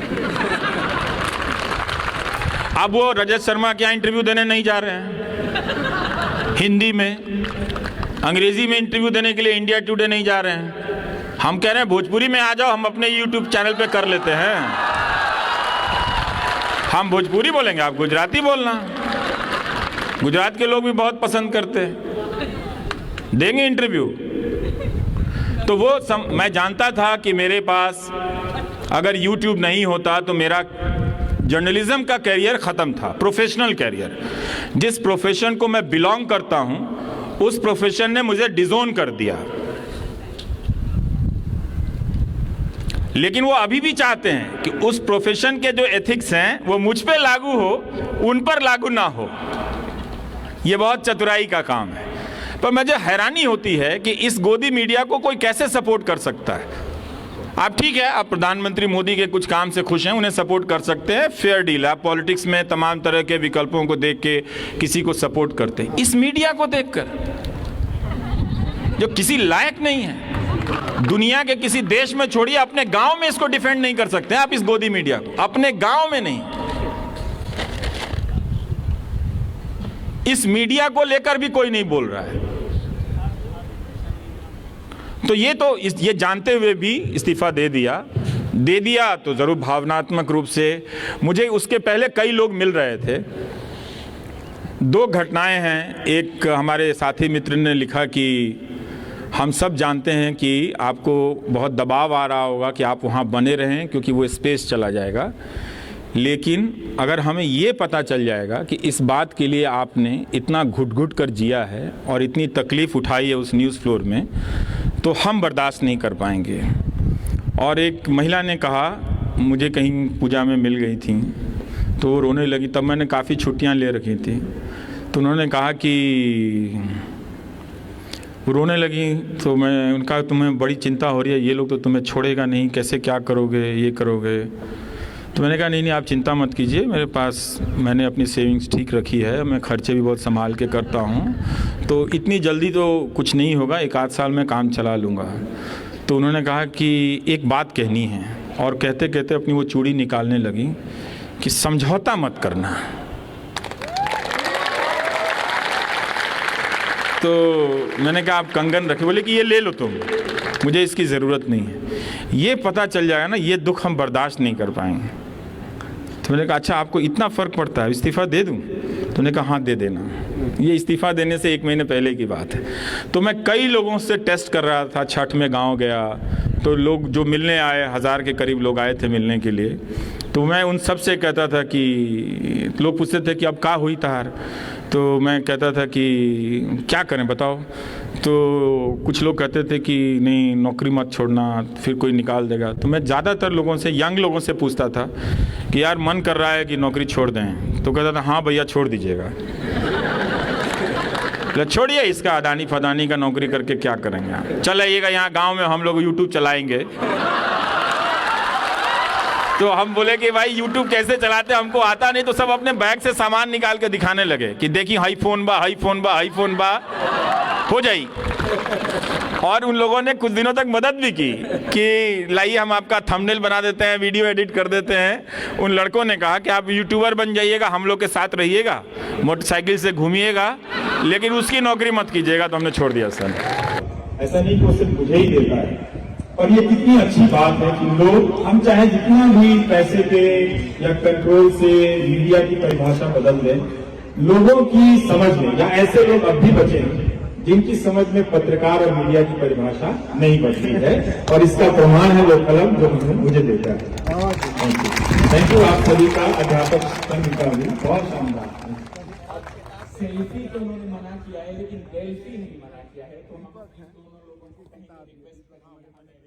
Speaker 2: अब वो रजत शर्मा क्या इंटरव्यू देने नहीं जा रहे हैं, हिंदी में, अंग्रेजी में इंटरव्यू देने के लिए इंडिया टुडे नहीं जा रहे हैं। हम कह रहे हैं भोजपुरी में आ जाओ, हम अपने यूट्यूब चैनल पे कर लेते हैं। हम भोजपुरी बोलेंगे, आप गुजराती बोलना, गुजरात के लोग भी बहुत पसंद करते हैं, देंगे इंटरव्यू। तो वो मैं जानता था कि मेरे पास अगर यूट्यूब नहीं होता तो मेरा जर्नलिज्म का कैरियर ख़त्म था, प्रोफेशनल कैरियर। जिस प्रोफेशन को मैं बिलोंग करता हूँ उस प्रोफेशन ने मुझे डिज़ोन कर दिया। लेकिन वो अभी भी चाहते हैं कि उस प्रोफेशन के जो एथिक्स हैं वो मुझ पे लागू हो, उन पर लागू ना हो। ये बहुत चतुराई का काम है। पर मुझे हैरानी होती है कि इस गोदी मीडिया को कोई कैसे सपोर्ट कर सकता है। आप ठीक है, आप प्रधानमंत्री मोदी के कुछ काम से खुश हैं, उन्हें सपोर्ट कर सकते हैं, फेयर डील। आप पॉलिटिक्स में तमाम तरह के विकल्पों को देख के किसी को सपोर्ट करते हैं। इस मीडिया को देखकर जो किसी लायक नहीं है, दुनिया के किसी देश में छोड़िए, अपने गांव में इसको डिफेंड नहीं कर सकते आप, इस गोदी मीडिया को, अपने गांव में नहीं। इस मीडिया को लेकर भी कोई नहीं बोल रहा है। तो ये जानते हुए भी इस्तीफा दे दिया तो ज़रूर भावनात्मक रूप से। मुझे उसके पहले कई लोग मिल रहे थे दो घटनाएं हैं। एक हमारे साथी मित्र ने लिखा कि हम सब जानते हैं कि आपको बहुत दबाव आ रहा होगा कि आप वहाँ बने रहें क्योंकि वो स्पेस चला जाएगा, लेकिन अगर हमें ये पता चल जाएगा कि इस बात के लिए आपने इतना घुट-घुट कर जिया है और इतनी तकलीफ़ उठाई है उस न्यूज़ फ्लोर में, तो हम बर्दाश्त नहीं कर पाएंगे। और एक महिला ने कहा, मुझे कहीं पूजा में मिल गई थी तो वो रोने लगी, तब मैंने काफ़ी छुट्टियां ले रखी थी, तो उन्होंने कहा कि रोने लगी तो मैं उनका, तुम्हें बड़ी चिंता हो रही है, ये लोग तो तुम्हें छोड़ेगा नहीं, कैसे क्या करोगे, ये करोगे। तो मैंने कहा नहीं आप चिंता मत कीजिए, मेरे पास मैंने अपनी सेविंग्स ठीक रखी है, मैं खर्चे भी बहुत संभाल के करता हूँ, तो इतनी जल्दी तो कुछ नहीं होगा, 1 आध साल में काम चला लूँगा। तो उन्होंने कहा कि एक बात कहनी है, और कहते कहते अपनी वो चूड़ी निकालने लगी कि समझौता मत करना। तो मैंने कहा आप कंगन रखे, बोले कि ये ले लो तुम, मुझे इसकी ज़रूरत नहीं है। ये पता चल जाएगा ना, ये दुख हम बर्दाश्त नहीं कर पाएंगे। तो मैंने कहा अच्छा आपको इतना फ़र्क पड़ता है, इस्तीफ़ा दे दूँ? तो उन्होंने कहा हाँ दे देना। ये इस्तीफ़ा देने से 1 महीने पहले की बात है। तो मैं कई लोगों से टेस्ट कर रहा था, छठ में गांव गया तो लोग जो मिलने आए, 1000 के करीब लोग आए थे मिलने के लिए, तो मैं उन सब से कहता था कि लोग पूछते थे कि अब क्या हुई तार, तो मैं कहता था कि क्या करें बताओ। तो कुछ लोग कहते थे कि नहीं नौकरी मत छोड़ना, फिर कोई निकाल देगा। तो मैं ज़्यादातर लोगों से, यंग लोगों से पूछता था कि यार मन कर रहा है कि नौकरी छोड़ दें, तो कहता था हाँ भैया छोड़ दीजिएगा। छोड़िए इसका अदानी फदानी का नौकरी करके क्या करेंगे, चल आइएगा यहाँ गांव में हम लोग यूट्यूब चलाएंगे। तो हम बोले कि भाई यूट्यूब कैसे चलाते हमको आता नहीं, तो सब अपने बैग से सामान निकाल के दिखाने लगे कि देखिए हाई फोन बा, हाई फोन बा, हाई फोन बा, हो जाई। और उन लोगों ने कुछ दिनों तक मदद भी की कि लाइए हम आपका थंबनेल बना देते हैं, वीडियो एडिट कर देते हैं। उन लड़कों ने कहा कि आप यूट्यूबर बन जाइएगा, हम लोग के साथ रहिएगा, मोटरसाइकिल से घूमिएगा, लेकिन उसकी नौकरी मत कीजिएगा। तो हमने छोड़ दिया सर।
Speaker 1: ऐसा नहीं कि वो सिर्फ मुझे ही देता है। और ये कितनी अच्छी बात है कि लोग, हम चाहे जितना भी पैसे के या कंट्रोल से मीडिया की परिभाषा बदल दें, लोगों की समझ में, या ऐसे लोग अब भी बचे हैं जिनकी समझ में पत्रकार और मीडिया की परिभाषा नहीं बदली है, और इसका प्रमाण है वो कलम जो मुझे देता है। थैंक यू आप सभी का, अध्यापक संघ का भी बहुत शानदार। सेल्फी तो उन्होंने मना किया है, लेकिन सेल्फी नहीं मना किया है, तो हम दोनों लोगों को कहीं रिक्वेस्ट करना है।